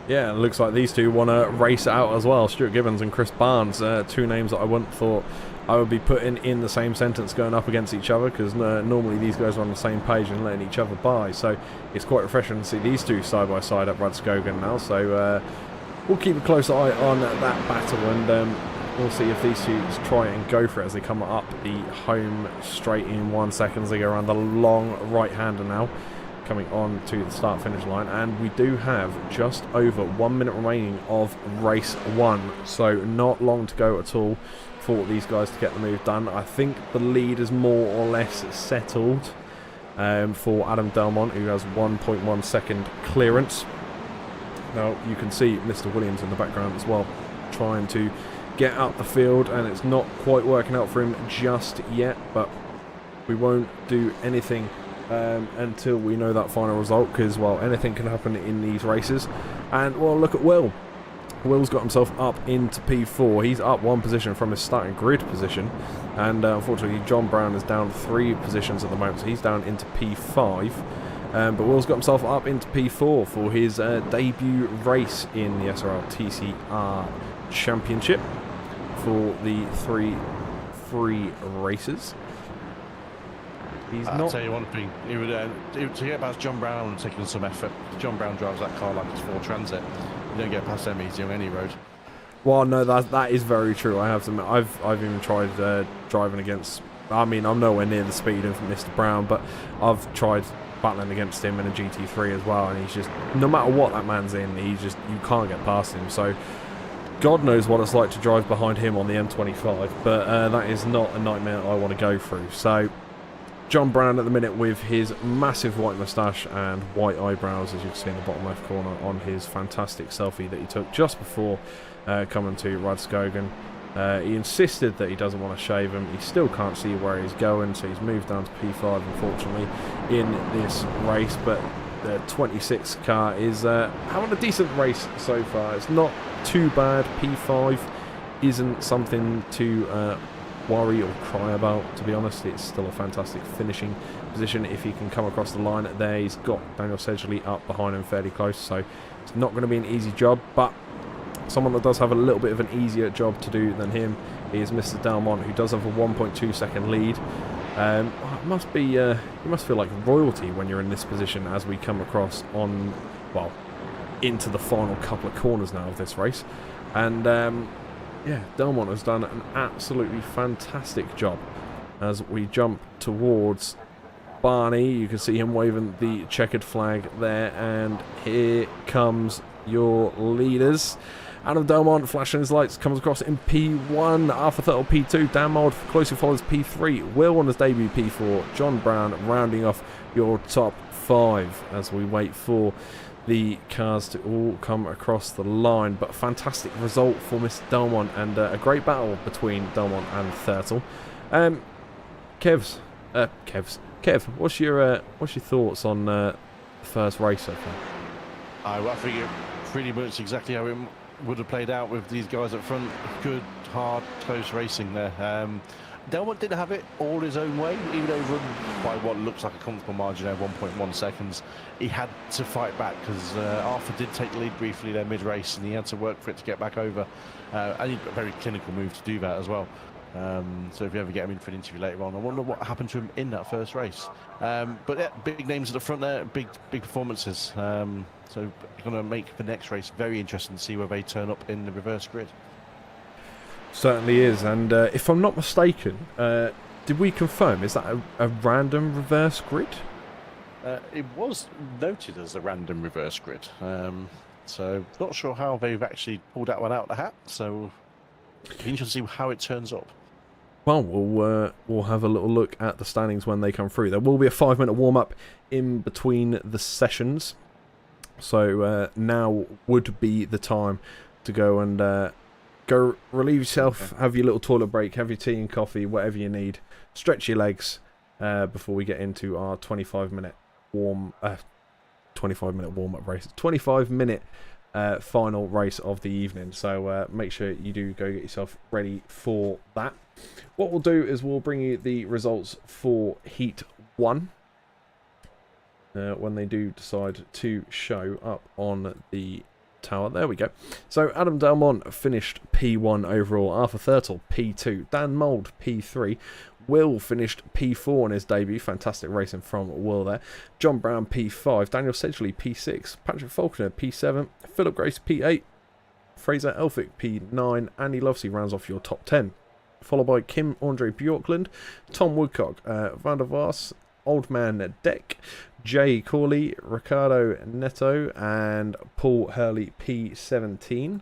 Yeah, it looks like these two want to race it out as well. Stuart Gibbons and Chris Barnes, two names that I wouldn't thought I would be putting in the same sentence going up against each other, because normally these guys are on the same page and letting each other by. So it's quite refreshing to see these two side by side at Rudskogen now. So we'll keep a close eye on that battle, and we'll see if these two try and go for it as they come up the home straight in 1 second. They go around the long right-hander now, coming on to the start-finish line, and we do have just over 1 minute remaining of race one, so not long to go at all for these guys to get the move done. I think the lead is more or less settled for Adam Delmont, who has 1.1 second clearance. Now you can see Mr. Williams in the background as well, trying to get up the field, and it's not quite working out for him just yet, but we won't do anything until we know that final result, because, well, anything can happen in these races. And, well, look at Will. Will's got himself up into P4. He's up one position from his starting grid position, and unfortunately John Brown is down 3 positions at the moment, so he's down into P5. But Will's got himself up into P4 for his debut race in the SRL TCR Championship for the 3 free races.
I'll tell you one thing, to get past John Brown and taking some effort. John Brown drives that car like it's Ford Transit. You don't get past them easy on any road.
Well, no, that is very true. I have to admit, I've even tried driving against. I mean, I'm nowhere near the speed of Mr. Brown, but I've tried battling against him in a GT3 as well, and he's just, no matter what that man's in, you can't get past him. So God knows what it's like to drive behind him on the M25, but that is not a nightmare I want to go through. So John Brown at the minute with his massive white moustache and white eyebrows, as you can see in the bottom left corner on his fantastic selfie that he took just before coming to Rudskogen. He insisted that he doesn't want to shave him. He still can't see where he's going, so he's moved down to P5, unfortunately, in this race. But the 26 car is having a decent race so far. It's not too bad. P5 isn't something to worry or cry about, to be honest. It's still a fantastic finishing position if he can come across the line there. He's got Daniel Sedgley up behind him fairly close, so it's not going to be an easy job, but someone that does have a little bit of an easier job to do than him is Mr. Dalmont, who does have a 1.2 second lead. It must be, you must feel like royalty when you're in this position as we come across on, well, into the final couple of corners now of this race. And yeah, Dalmont has done an absolutely fantastic job as we jump towards Barney. You can see him waving the checkered flag there, and here comes your leaders. Adam Dalmont flashing his lights, comes across in P1, Arthur Thurtle P2, Dan Mould closely follows P3, Will on his debut P4, John Brown rounding off your top 5 as we wait for the cars to all come across the line. But fantastic result for Mr. Dalmont, and a great battle between Dalmont and Thurtle. Kev, what's your thoughts on the first race so far?
I think it pretty much exactly how it would have played out with these guys up front. Good, hard, close racing there. Dalmont didn't have it all his own way, even though run by what looks like a comfortable margin of 1.1 seconds. He had to fight back because Arthur did take the lead briefly there mid-race, and he had to work for it to get back over. And a very clinical move to do that as well. So if you ever get him in for an interview later on, I wonder what happened to him in that first race. But yeah, big names at the front there, big performances. So going to make the next race very interesting to see where they turn up in the reverse grid.
Certainly is, and if I'm not mistaken, did we confirm, is that a random reverse grid?
It was noted as a random reverse grid, so not sure how they've actually pulled that one out of the hat, so it'll be interesting to see how it turns up.
Well, we'll have a little look at the standings when they come through. There will be a 5-minute warm-up in between the sessions, so now would be the time to go and go relieve yourself, have your little toilet break, have your tea and coffee, whatever you need. Stretch your legs before we get into our 25-minute warm-up race. 25-minute final race of the evening. So make sure you do go get yourself ready for that. What we'll do is we'll bring you the results for Heat 1 when they do decide to show up on the tower. There we go. So Adam Dalmont finished P1 overall, Arthur Thurtle P2, Dan Mould P3, Will finished P4 on his debut, fantastic racing from Will there, John Brown P5, Daniel Sedgley P6, Patrick Faulkner P7, Philip Grace P8, Fraser Elphick P9, Andy Lovesey rounds off your top 10, followed by Kim Andre Bjorkland, Tom Woodcock, Van der Vaas, Old Man Deck, Jay Corley, Ricardo Neto, and Paul Hurley P17.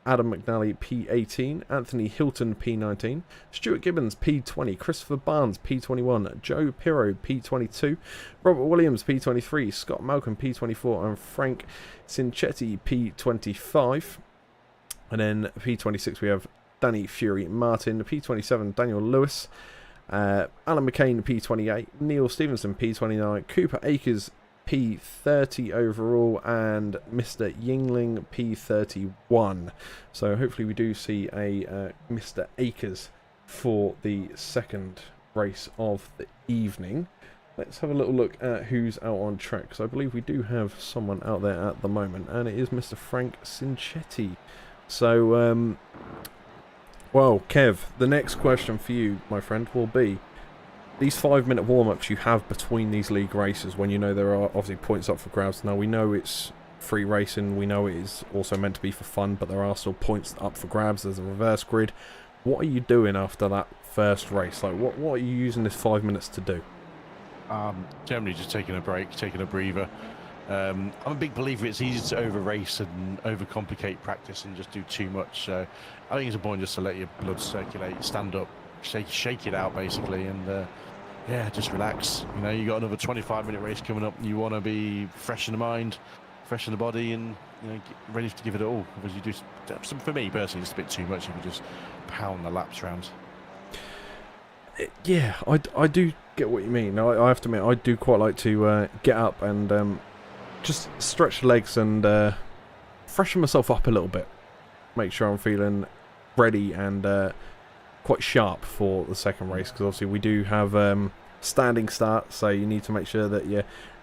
Adam McNally P18, Anthony Hilton P19, Stuart Gibbons P20, Christopher Barnes P21, Joe Pirro P22, Robert Williams P23, Scott Malcolm P24, and Frank Cinchetti P25. And then P26 we have Danny Fury Martin, P27 Daniel Lewis, Alan McCain P28, Neil Stevenson P29, Cooper Akers P30 overall, and Mr. Yingling P31. So hopefully we do see a Mr. Akers for the second race of the evening. Let's have a little look at who's out on track, because I believe we do have someone out there at the moment, and it is Mr. Frank Cinchetti. So well, Kev, the next question for you, my friend, will be these 5-minute warm-ups you have between these league races, when you know there are obviously points up for grabs. Now, we know it's free racing, we know it is also meant to be for fun, but there are still points up for grabs. There's a reverse grid. What are you doing after that first race? Like, what are you using this 5 minutes to do?
Generally just taking a break, taking a breather. I'm a big believer it's easy to over-race and overcomplicate practice and just do too much. So I think it's important just to let your blood circulate, stand up, shake it out basically, and yeah, just relax. You know, you got another 25-minute race coming up, and you want to be fresh in the mind, fresh in the body, and ready to give it all. Because you do, for me personally, it's a bit too much if you just pound the laps round.
Yeah, I do get what you mean. I have to admit, I do quite like to get up and just stretch the legs and freshen myself up a little bit. make sure I'm feeling ready and quite sharp for the second race, because obviously we do have standing start, so you need to make sure that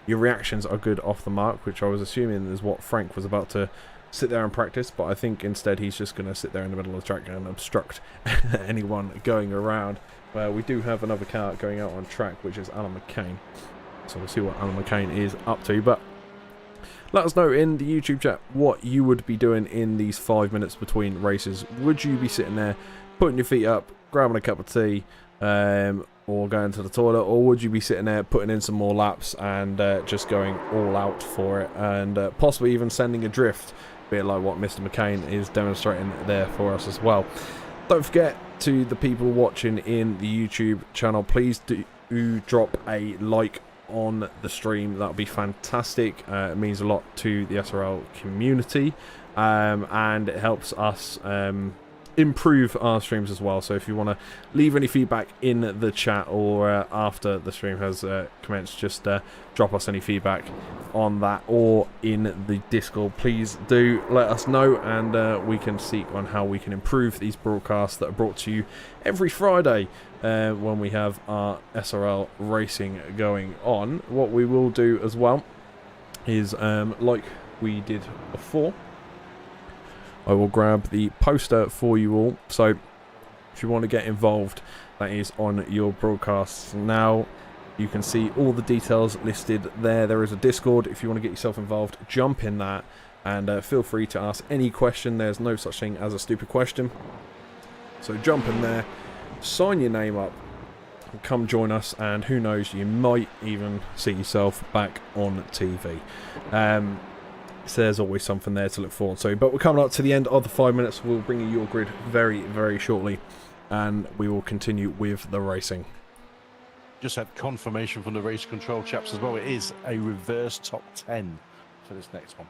your reactions are good off the mark, which I was assuming is what Frank was about to sit there and practice, but I think instead he's just going to sit there in the middle of the track and obstruct anyone going around. We do have another car going out on track, which is Alan McCain, so we'll see what Alan McCain is up to. But let us know in the YouTube chat what you would be doing in these 5 minutes between races. Would you be sitting there putting your feet up, grabbing a cup of tea, or going to the toilet, or would you be sitting there putting in some more laps and just going all out for it, and possibly even sending a drift, a bit like what Mr. McCain is demonstrating there for us as well. Don't forget, to the people watching in the YouTube channel, please do drop a like on the stream. That would be fantastic. It means a lot to the SRL community, and it helps us improve our streams as well. So if you want to leave any feedback in the chat, or after the stream has commenced, just drop us any feedback on that or in the Discord. Please do let us know, and we can seek on how we can improve these broadcasts that are brought to you every Friday when we have our SRL racing going on. What we will do as well is, like we did before, I will grab the poster for you all. So if you want to get involved, that is on your broadcasts now. You can see all the details listed there. There is a Discord. If you want to get yourself involved, jump in that, and feel free to ask any question. There's no such thing as a stupid question. So jump in there, sign your name up, and come join us, and who knows, you might even see yourself back on TV. So there's always something there to look forward to. But we're coming up to the end of the 5 minutes. We'll bring you your grid very, very shortly, and we will continue with the racing.
Just had confirmation from the race control chaps as well. It is a reverse top 10 for this next one.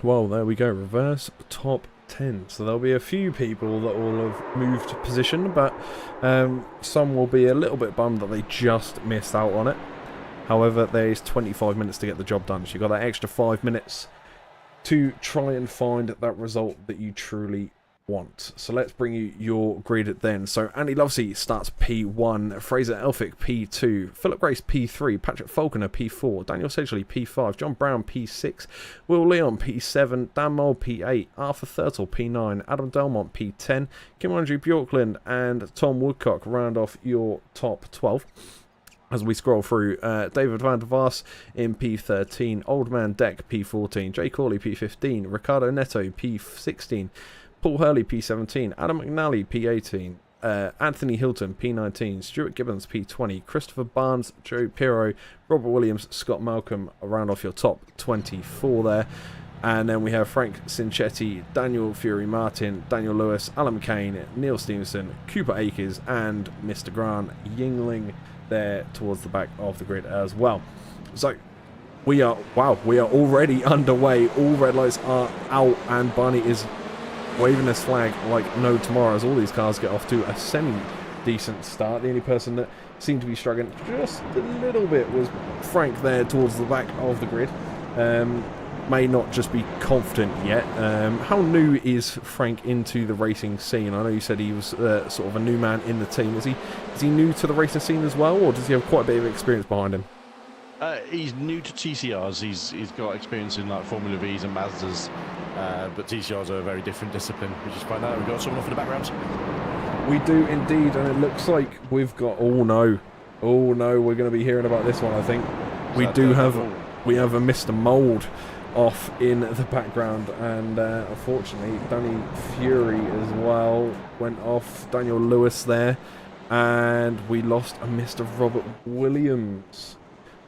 Well, there we go. Reverse top 10. So there'll be a few people that will have moved position, but some will be a little bit bummed that they just missed out on it. However, there is 25 minutes to get the job done. So you've got that extra 5 minutes to try and find that result that you truly want. So let's bring you your grid then. So Andy Lovesey starts P1, Fraser Elphick P2, Philip Grace P3, Patrick Falconer P4, Daniel Sedgley P5, John Brown P6, Will Leon P7, Dan Mole P8, Arthur Thurtle P9, Adam Delmont P10, Kim Andrew Bjorkland and Tom Woodcock round off your top 12. As we scroll through, David van der Vaas in P13, Old Man Deck P14, Jay Corley P15, Ricardo Neto P16, Paul Hurley P17, Adam McNally P18, Anthony Hilton P19, Stuart Gibbons P20, Christopher Barnes, Joe Pirro, Robert Williams, Scott Malcolm round off your top 24 there. And then we have Frank Cinchetti, Daniel Fury Martin, Daniel Lewis, Alan McCain, Neil Stevenson, Cooper Akers, and Mr. Grant Yingling there towards the back of the grid as well. So we are already underway. All red lights are out, and Barney is waving his flag like no tomorrow as all these cars get off to a semi-decent start. The only person that seemed to be struggling just a little bit was Frank there towards the back of the grid. May not just be confident yet. How new is Frank into the racing scene? I know you said he was sort of a new man in the team. Is he new to the racing scene as well, or does he have quite a bit of experience behind him?
He's new to TCRs. He's got experience in like Formula Vs and Mazdas, but TCRs are a very different discipline. We just find out we've got someone off in the background.
We do indeed, and it looks like we've got. Oh no, we're going to be hearing about this one. I think we have a Mr. Mould off in the background, and unfortunately Danny Fury as well went off. Daniel Lewis there, and we lost a Mr. Robert Williams.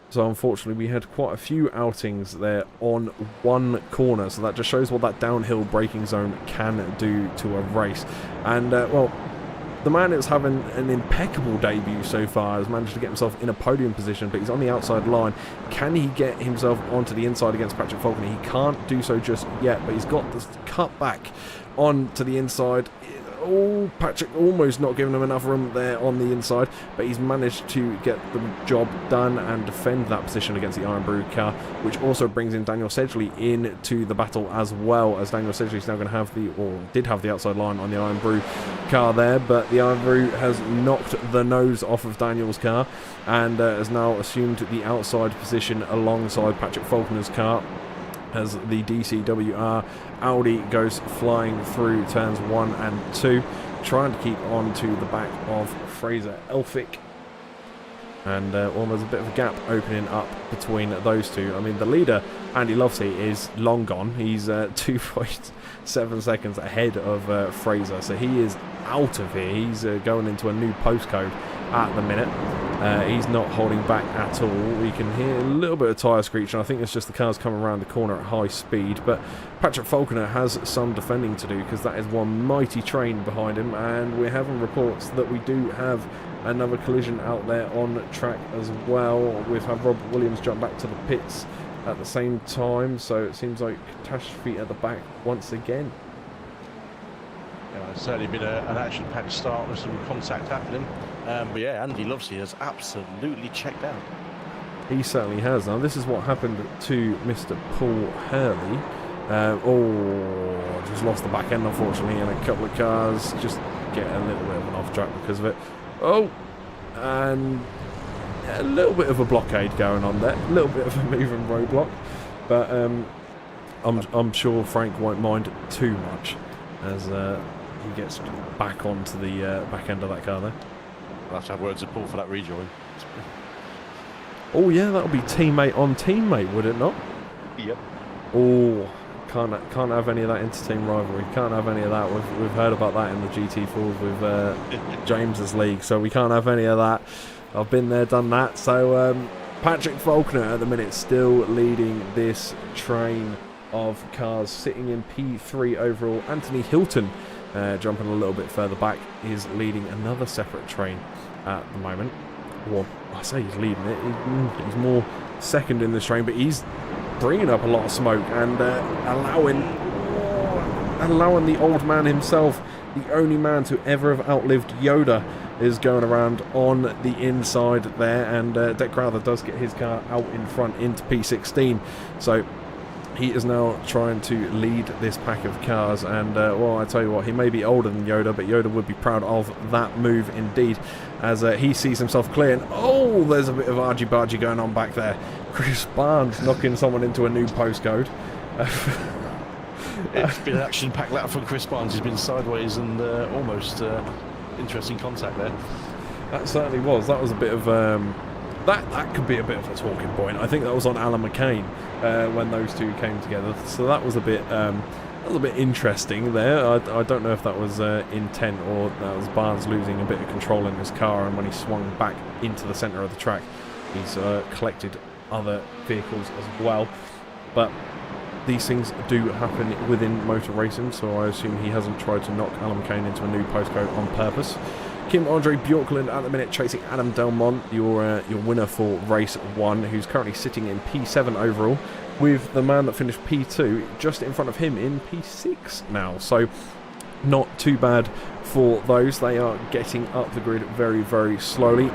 So unfortunately we had quite a few outings there on one corner, so that just shows what that downhill braking zone can do to a race. And well, the man is having an impeccable debut so far, has managed to get himself in a podium position, but he's on the outside line. Can he get himself onto the inside against Patrick Falconer? He can't do so just yet, but he's got this cut back onto the inside. Oh, Patrick almost not giving him enough room there on the inside, but he's managed to get the job done and defend that position against the Iron Brew car, which also brings in Daniel Sedgley into the battle as well, as Daniel Sedgley's now going to have did have the outside line on the Iron Brew car there, but the Iron Brew has knocked the nose off of Daniel's car and has now assumed the outside position alongside Patrick Faulkner's car, as the DCWR Audi goes flying through turns 1 and 2, trying to keep on to the back of Fraser Elphick. And well, there's a bit of a gap opening up between those two. I mean, the leader, Andy Lovesey, is long gone. He's 2.7 seconds ahead of Fraser, so he is out of here. He's going into a new postcode at the minute. He's not holding back at all. We can hear a little bit of tyre screech, and I think it's just the cars coming around the corner at high speed. But Patrick Faulkner has some defending to do, because that is one mighty train behind him, and we're having reports that we do have another collision out there on track as well. We've had Robert Williams jump back to the pits at the same time, so it seems like catastrophe at the back once again.
Yeah, it's certainly been an action-packed start with some contact happening. But yeah, Andy Lovesey has absolutely checked out.
He certainly has. Now, this is what happened to Mr. Paul Hurley. Just lost the back end, unfortunately, and a couple of cars just get a little bit of an off track because of it. Oh, and a little bit of a blockade going on there, a little bit of a moving roadblock, but I'm sure Frank won't mind too much as he gets back onto the back end of that car there.
I'll have to have words of Paul for that rejoin.
Oh yeah, that'll be teammate on teammate, would it not?
Yep.
Oh, can't have any of that inter-team rivalry. Can't have any of that. We've heard about that in the GT4s with James's league, so we can't have any of that. I've been there, done that. So Patrick Faulkner at the minute still leading this train of cars, sitting in P3 overall. Anthony Hilton, jumping a little bit further back, is leading another separate train at the moment. Well, I say he's leading it. He's more second in this train, but he's bringing up a lot of smoke and allowing the old man himself, the only man to ever have outlived Yoda, is going around on the inside there, and Dick Crowther does get his car out in front into P16, so he is now trying to lead this pack of cars. And well, I tell you what, he may be older than Yoda, but Yoda would be proud of that move indeed, as he sees himself clear. And oh, there's a bit of argy-bargy going on back there. Chris Barnes knocking someone into a new postcode.
It's been an action-packed lap from Chris Barnes. He's been sideways and almost interesting contact there.
That certainly was. That was a bit of that could be a bit of a talking point. I think that was on Alan McCain when those two came together. So that was a bit interesting there. I don't know if that was intent or that was Barnes losing a bit of control in his car, and when he swung back into the centre of the track, he's collected other vehicles as well. But these things do happen within motor racing, so I assume he hasn't tried to knock Alan McCain into a new postcode on purpose. Kim Andre Bjorklund at the minute chasing Adam Delmont, your winner for race 1, who's currently sitting in P7 overall, with the man that finished P2 just in front of him in P6 now. So not too bad for those. They are getting up the grid very, very slowly.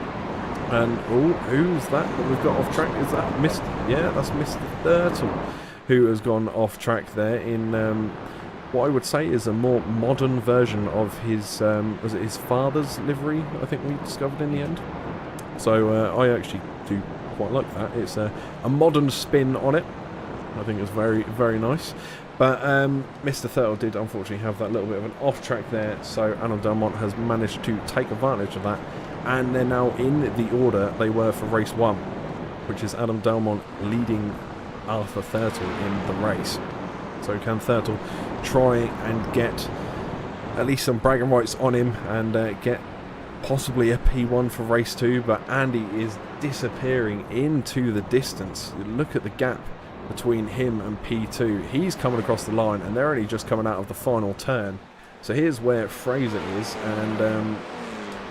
And oh, who's that we've got off track? Is that Mr. Yeah, that's Mr. Thurtle, who has gone off track there in what I would say is a more modern version of his was it his father's livery, I think we discovered in the end. So I actually do quite like that. It's a modern spin on it. I think it's very, very nice. But Mr. Thurtle did unfortunately have that little bit of an off track there, so Adam Delmont has managed to take advantage of that, and they're now in the order they were for race 1, which is Adam Delmont leading Arthur Thurtle in the race. So can Thurtle try and get at least some bragging rights on him and get possibly a P1 for race 2, but Andy is disappearing into the distance. Look at the gap between him and P2. He's coming across the line and they're only just coming out of the final turn. So here's where Fraser is, and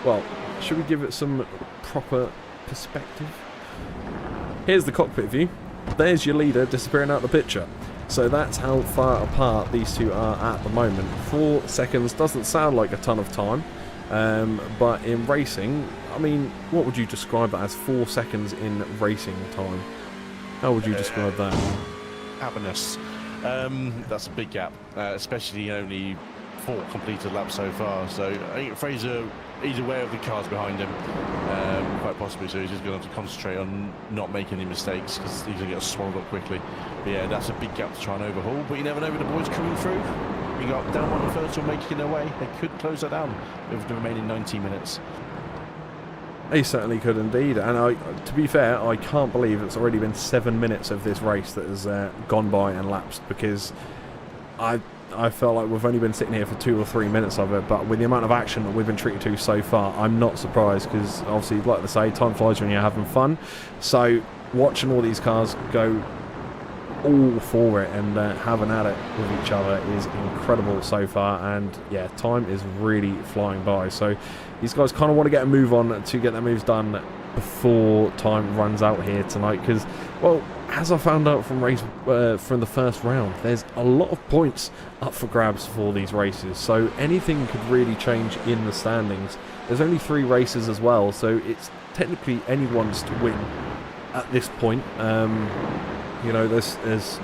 well, should we give it some proper perspective? Here's the cockpit view. There's your leader disappearing out the picture. So that's how far apart these two are at the moment. 4 seconds doesn't sound like a ton of time, but in racing, I mean, what would you describe that as? 4 seconds in racing time? How would you describe that?
Happiness. That's a big gap, especially only 4 completed laps so far. So I think Fraser, he's aware of the cars behind him, quite possibly, so he's just going to have to concentrate on not making any mistakes because he's going to get swallowed up quickly. But yeah, that's a big gap to try and overhaul, but you never know with the boys coming through. We got down on the first one making their way. They could close that down with the remaining 90 minutes.
They certainly could indeed, and to be fair, I can't believe it's already been 7 minutes of this race that has gone by and lapsed, because I felt like we've only been sitting here for 2 or 3 minutes of it, but with the amount of action that we've been treated to so far, I'm not surprised, because obviously, like they say, time flies when you're having fun. So watching all these cars go all for it and having at it with each other is incredible so far, and yeah, time is really flying by. So these guys kind of want to get a move on to get their moves done before time runs out here tonight, because, well, as I found out from the first round, there's a lot of points up for grabs for these races, so anything could really change in the standings. There's only 3 races as well, so it's technically anyone's to win at this point. You know, there's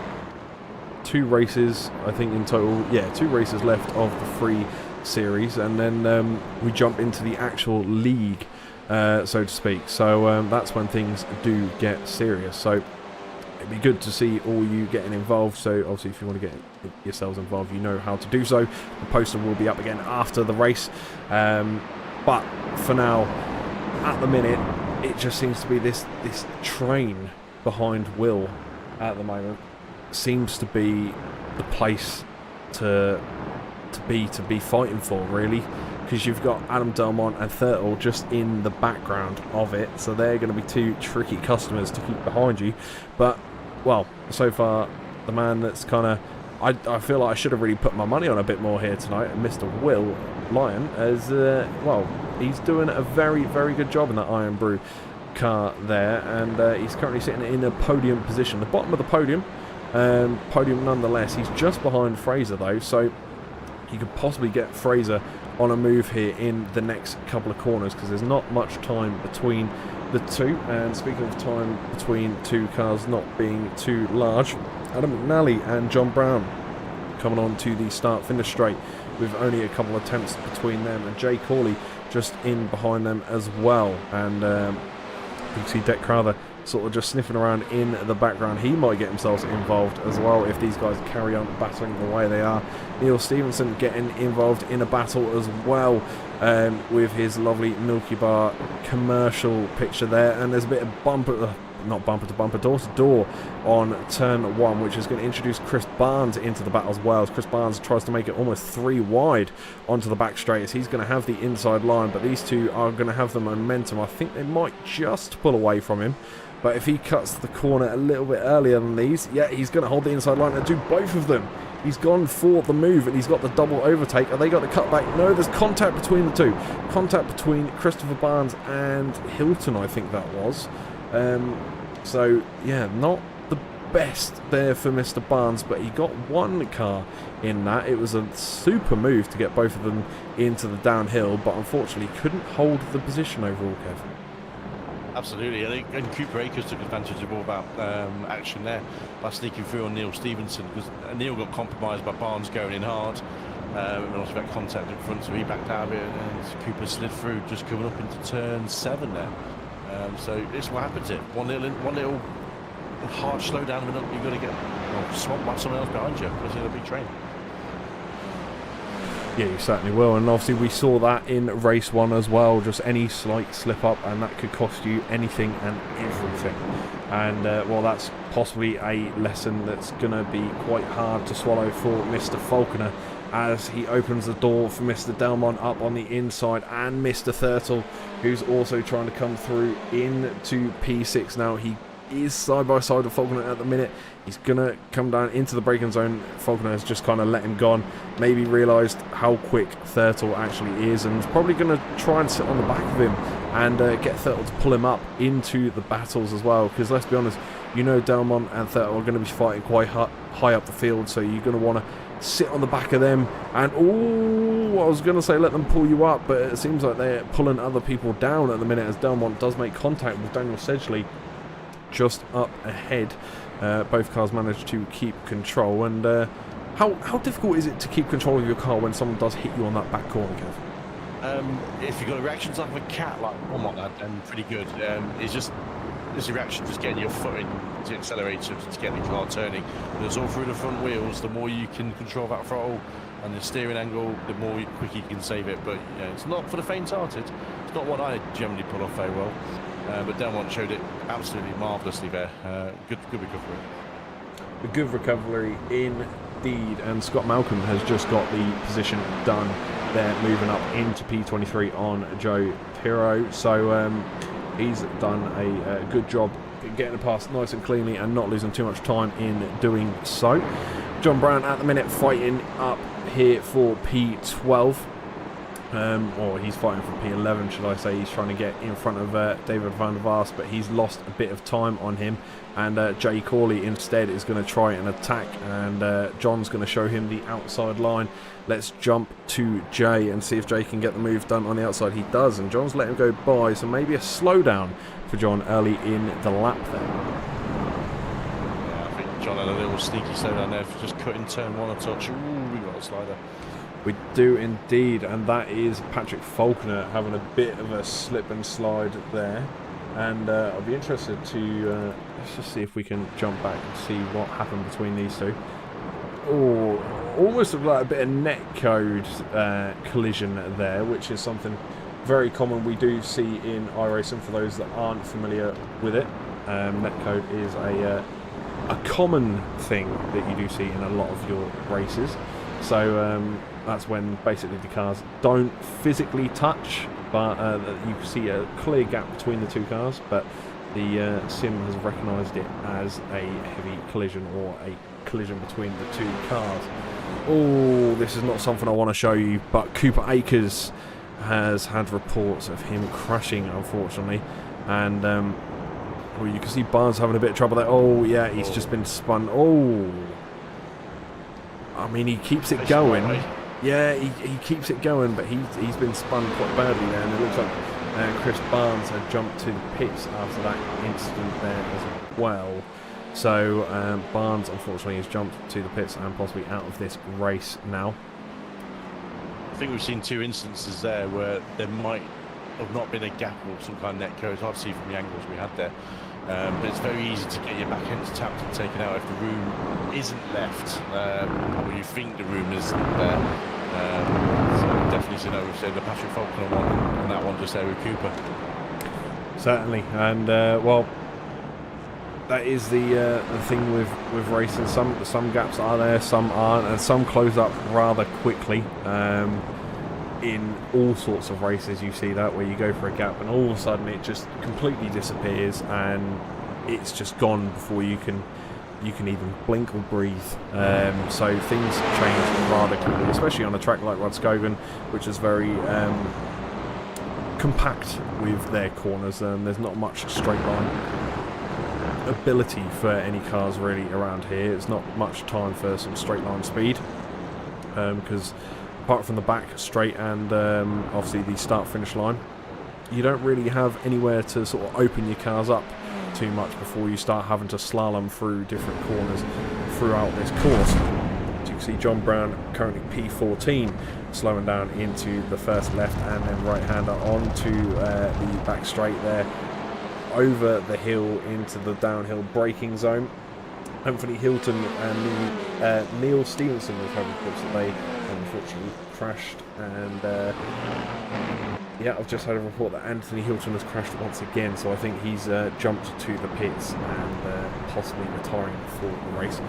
2 races, I think, in total. Yeah, 2 races left of the free series, and then we jump into the actual league, so to speak. So that's when things do get serious. So it'd be good to see all you getting involved. So obviously, if you want to get yourselves involved, you know how to do so. The poster will be up again after the race. But for now, at the minute, it just seems to be this train behind Will at the moment seems to be the place to be fighting for, really, because you've got Adam Delmont and Thurtle just in the background of it, so they're going to be 2 tricky customers to keep behind you. But, well, so far the man that's kind of, I feel like I should have really put my money on a bit more here tonight, and Mr. Will Lyon, as well, he's doing a very, very good job in that Iron Brew car there, and he's currently sitting in a podium position, the bottom of the podium nonetheless. He's just behind Fraser though, so he could possibly get Fraser on a move here in the next couple of corners, because there's not much time between the two. And speaking of time between 2 cars not being too large, Adam McNally and John Brown coming on to the start-finish straight with only a couple of attempts between them, and Jay Corley just in behind them as well. And you can see Deck Crowther sort of just sniffing around in the background. He might get himself involved as well if these guys carry on battling the way they are. Neil Stevenson getting involved in a battle as well, with his lovely Milky Bar commercial picture there. And there's a bit of not bumper to bumper, door to door on turn 1, which is going to introduce Chris Barnes into the battle as well, as Chris Barnes tries to make it almost 3 wide onto the back straight, as he's going to have the inside line, but these two are going to have the momentum. I think they might just pull away from him, but if he cuts the corner a little bit earlier than these, yeah, he's going to hold the inside line and do both of them. He's gone for the move, and he's got the double overtake. Are they got the cutback? No, there's contact between the two. Contact between Christopher Barnes and Hilton, I think that was. So, yeah, not the best there for Mr. Barnes, but he got 1 car in that. It was a super move to get both of them into the downhill, but unfortunately couldn't hold the position overall, Kev.
Absolutely, I think, and Cooper Akers took advantage of all that action there by sneaking through on Neil Stevenson, because Neil got compromised by Barnes going in hard, and also got contact in front, so he backed out of it, and Cooper slid through, just coming up into turn 7 there. So it's what happens here. One little hard slow down, and you've got to get swamped by someone else behind you, because it's a big train.
Yeah, you certainly will, and obviously we saw that in race 1 as well, just any slight slip up and that could cost you anything and everything. And well, that's possibly a lesson that's going to be quite hard to swallow for Mr. Falconer, as he opens the door for Mr. Delmont up on the inside, and Mr. Thurtle, who's also trying to come through into P6 now. He is side by side with Falconer at the minute. He's going to come down into the braking zone. Falconer has just kind of let him gone, maybe realised how quick Thurtle actually is, and is probably going to try and sit on the back of him and get Thurtle to pull him up into the battles as well, because let's be honest, You know Delmont and Thurtle are going to be fighting quite high up the field, so you're going to want to sit on the back of them. And, oh, I was going to say let them pull you up, but it seems like they're pulling other people down at the minute as Delmont does make contact with Daniel Sedgley just up ahead. Both cars managed to keep control. And how difficult is it to keep control of your car when someone does hit you on that back corner, Kev?
If you've got a reaction time of a cat like one like that, then pretty good. It's just this reaction, just getting your foot into the accelerator to get the car turning. But it's all through the front wheels. The more you can control that throttle and the steering angle, the more quicker you can save it. But it's not for the faint-hearted. It's not what I generally pull off very well. But Delmont showed it absolutely marvellously there. Good recovery.
A good recovery indeed, and Scott Malcolm has just got the position done. They're moving up into P23 on Joe Pirro, so he's done a good job getting past nice and cleanly and not losing too much time in doing so. John Brown at the minute fighting up here for P12. Or he's fighting for P11, should I say. He's trying to get in front of David van der Vaas, but he's lost a bit of time on him. And Jay Corley instead is going to try an attack, and John's going to show him the outside line. Let's jump to Jay and see if Jay can get the move done on the outside. He does, and John's let him go by, so maybe a slowdown for John early in the lap there.
Yeah, I think John had a little sneaky slowdown there for just cutting turn one a touch. Ooh, we got a slider.
We do indeed, and that is Patrick Faulkner having a bit of a slip and slide there. And I'll be interested to let's just see if we can jump back and see what happened between these two. Oh, almost like a bit of netcode collision there, which is something very common we do see in iRacing for those that aren't familiar with it. Netcode is a common thing that you do see in a lot of your races. So that's when basically the cars don't physically touch, but you see a clear gap between the two cars, but the sim has recognised it as a heavy collision or a collision between the two cars. Oh, this is not something I want to show you, but Cooper Akers has had reports of him crashing, unfortunately, and well, you can see Barnes having a bit of trouble there. Oh yeah, he's just been spun. Oh, I mean, he keeps it going. Yeah, he keeps it going, but he's been spun quite badly there, and it looks like Chris Barnes had jumped to the pits after that incident there as well. So Barnes, unfortunately, has jumped to the pits and possibly out of this race now.
I think we've seen two instances there where there might have not been a gap or some kind of netcode. It's hard to see from the angles we had there. But it's very easy to get your back ends tapped and taken out if the room isn't left, or you think the room isn't there. So definitely seen that. We've seen the Patrick Faulkner one and that one just there with Cooper.
Certainly, and well, that is the thing with racing. Some gaps are there, some aren't, and some close up rather quickly. In all sorts of races you see that, where you go for a gap and all of a sudden it just completely disappears and it's just gone before you can even blink or breathe. So things change rather quickly, especially on a track like Rodskogen, which is very compact with their corners. There's not much straight line ability for any cars really around here. It's not much time for some straight line speed, because apart from the back straight and obviously the start finish line, you don't really have anywhere to sort of open your cars up too much before you start having to slalom through different corners throughout this course. As you can see, John Brown currently P14, slowing down into the first left and then right hander onto the back straight there, over the hill into the downhill braking zone. Anthony Hilton and Neil Stevenson have had reports that they unfortunately crashed, and yeah, I've just had a report that Anthony Hilton has crashed once again, so I think he's jumped to the pits and possibly retiring before the race.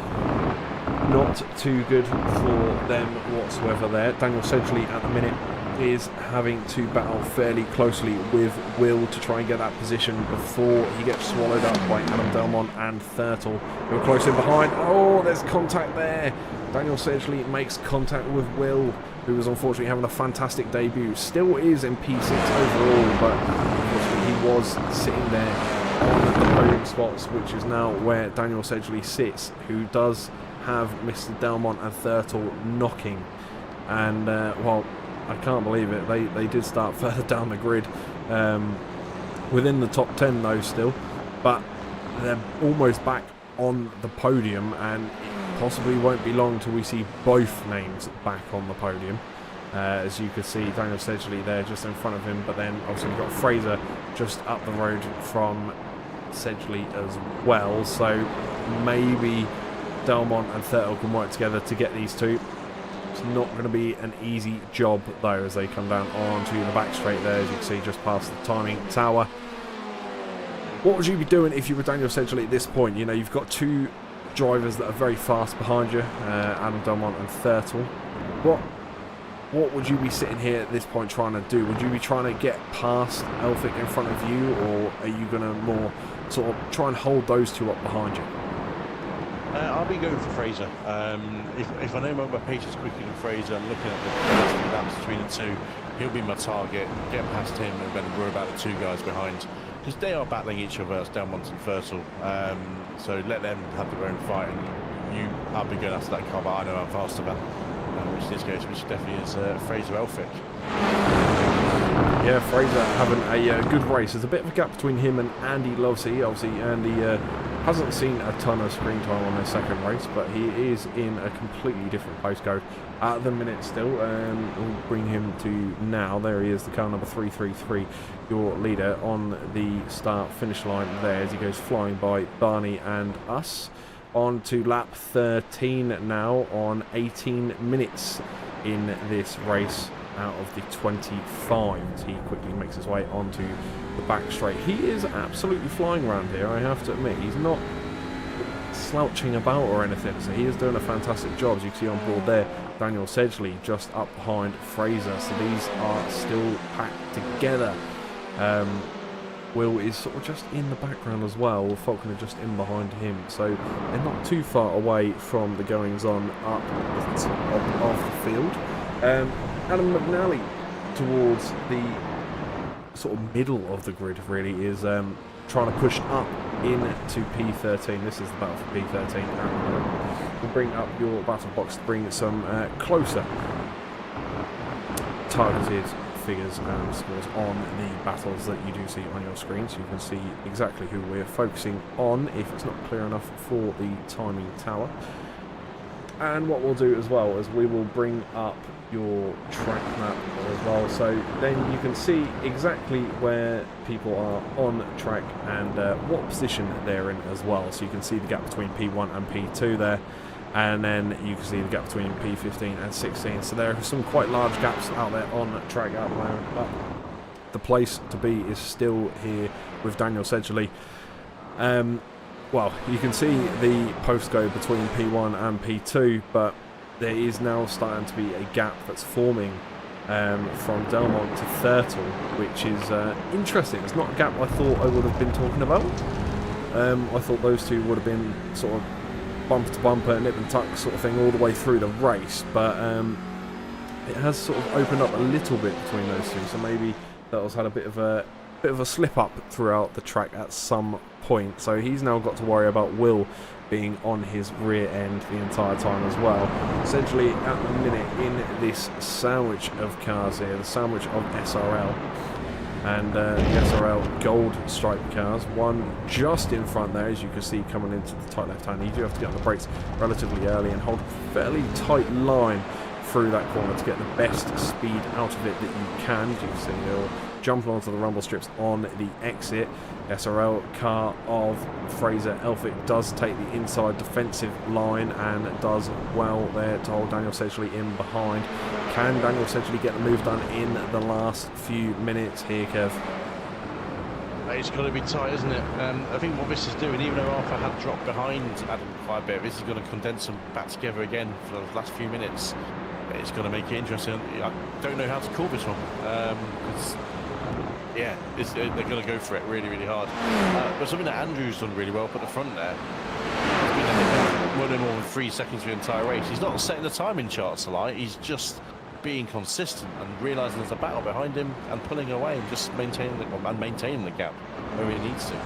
Not too good for them whatsoever there. Daniel Sedgley at the minute is having to battle fairly closely with Will to try and get that position before he gets swallowed up by Adam Delmont and Thurtle, who are close in behind. Oh, there's contact there. Daniel Sedgley makes contact with Will, who was unfortunately having a fantastic debut. Still is in P6 overall, but unfortunately he was sitting there on the podium spots, which is now where Daniel Sedgley sits, who does have Mr. Delmont and Thurtle knocking. And, well, I can't believe it. They did start further down the grid, within the top 10 though still, but they're almost back on the podium, and it possibly won't be long till we see both names back on the podium. As you can see, Daniel Sedgley there just in front of him, but then obviously we've got Fraser just up the road from Sedgley as well, so maybe Delmont and Thurtle can work together to get these two. It's not going to be an easy job though, as they come down onto the back straight there, as you can see just past the timing tower. What would you be doing if you were Daniel Sedgley at this point? You know, you've got two drivers that are very fast behind you, Adam Delmont and Thurtle. What would you be sitting here at this point trying to do? Would you be trying to get past Elphick in front of you, or are you going to more sort of try and hold those two up behind you?
I'll be going for Fraser. If I know my pace is quicker than Fraser, I'm looking at the laps between the two. He'll be my target. Get past him, and then worry about the two guys behind, because they are battling each other. It's Delmont and Thurtle. So let them have their own fight, and I'll be going after that car. But I know I'm faster than. Which in this case, which definitely is Fraser Elphick.
Yeah, Fraser having a good race. There's a bit of a gap between him and Andy Lovesey. Obviously, Andy hasn't seen a ton of screen time on their second race, but he is in a completely different postcode at the minute still. We'll bring him to now. There he is, the car number 333, your leader on the start-finish line there as he goes flying by Barney and us. On to lap 13 now on 18 minutes in this race out of the 25. As he quickly makes his way onto the back straight. He is absolutely flying around here, I have to admit. He's not slouching about or anything, so he is doing a fantastic job. As you can see on board there, Daniel Sedgley just up behind Fraser, so these are still packed together. Will is sort of just in the background as well, Falconer just in behind him, so they're not too far away from the goings-on up the top of the field. Adam McNally towards the sort of middle of the grid really is trying to push up into P13. This is the battle for P13, and we'll bring up your battle box to bring some closer targeted figures and scores on the battles that you do see on your screen, so you can see exactly who we're focusing on if it's not clear enough for the timing tower. And what we'll do as well is we will bring up your track map as well, so then you can see exactly where people are on track and what position they're in as well, so you can see the gap between P1 and P2 there. And then you can see the gap between P15 and 16. So there are some quite large gaps out there on the track at the moment. But the place to be is still here with Daniel Sedgley. Well, you can see the postcode between P1 and P2, but there is now starting to be a gap that's forming from Delmont to Thurtle, which is interesting. It's not a gap I thought I would have been talking about. I thought those two would have been sort of bumper to bumper, nip and tuck sort of thing all the way through the race, but it has sort of opened up a little bit between those two, so maybe Thurtle's had a bit of a slip up throughout the track at some point, so he's now got to worry about Will being on his rear end the entire time as well. Essentially at the minute in this sandwich of cars here, the sandwich of SRL and the SRL gold striped cars, one just in front there, as you can see, coming into the tight left hand. You do have to get on the brakes relatively early and hold a fairly tight line through that corner to get the best speed out of it that you can. As you can see, they'll jump onto the rumble strips on the exit. SRL car of Fraser Elphick does take the inside defensive line and does well there to hold Daniel Sedgley in behind. Can Daniel Sedgley get the move done in the last few minutes here, Kev?
It's got to be tight, isn't it? I think what this is doing, even though Alpha had dropped behind Adam quite a bit, this is going to condense them back together again for the last few minutes. It's going to make it interesting. I don't know how to call this one. Yeah, they're going to go for it really, really hard. But something that Andrew's done really well up at the front there. He's been running more than 3 seconds for the entire race. He's not setting the timing charts a lot. He's just being consistent and realising there's a battle behind him and pulling away and just maintaining the gap where he needs to.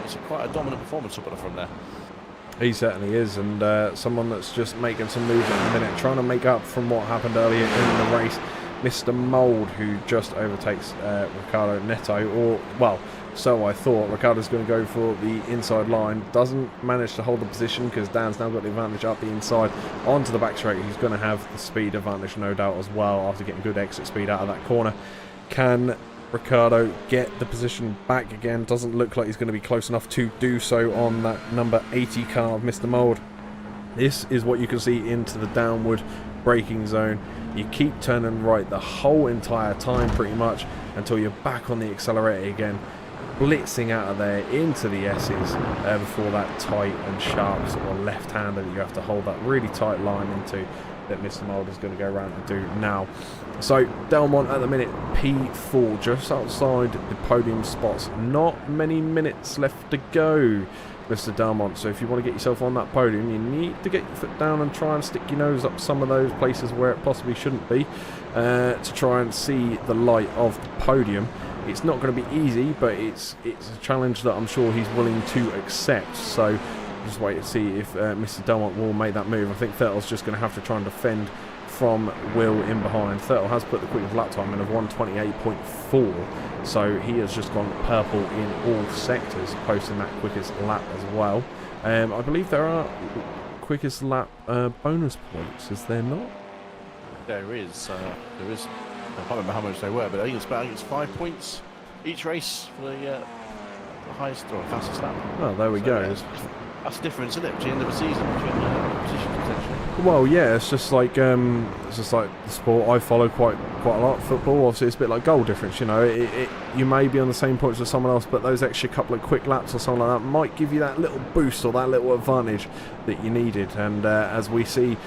It's quite a dominant performance up at the front there.
He certainly is, and someone that's just making some moves at the minute, trying to make up from what happened earlier in the race. Mr. Mould, who just overtakes Ricardo Neto, or, well, so I thought. Ricardo's going to go for the inside line, doesn't manage to hold the position because Dan's now got the advantage up the inside onto the back straight. He's going to have the speed advantage, no doubt, as well, after getting good exit speed out of that corner. Can Ricardo get the position back again? Doesn't look like he's going to be close enough to do so on that number 80 car of Mr. Mould. This is what you can see into the downward braking zone. You keep turning right the whole entire time pretty much until you're back on the accelerator again, blitzing out of there into the S's before that tight and sharp sort of left-hander that you have to hold that really tight line into, that Mr. Mould is going to go around and do now. So Delmont at the minute P4, just outside the podium spots. Not many minutes left to go, Mr. Delmont. So if you want to get yourself on that podium, you need to get your foot down and try and stick your nose up some of those places where it possibly shouldn't be, to try and see the light of the podium. It's not going to be easy, but it's a challenge that I'm sure he's willing to accept. So just wait to see if Mr. Delmont will make that move. I think Thurtle's just going to have to try and defend from Will in behind. Thurtle has put the quickest lap time in of 1:28.4, so he has just gone purple in all sectors, posting that quickest lap as well. I believe there are quickest lap bonus points, is there not?
There is. There is. I can't remember how much they were, but I think it's 5 points each race for the highest or fastest lap.
Oh, there we go.
Yeah, that's the difference, isn't it, between the end of a season between positions potentially.
Well, yeah, it's just like the sport I follow quite a lot. Football, obviously, it's a bit like goal difference. You know, you may be on the same points as someone else, but those extra couple of quick laps or something like that might give you that little boost or that little advantage that you needed. And as we see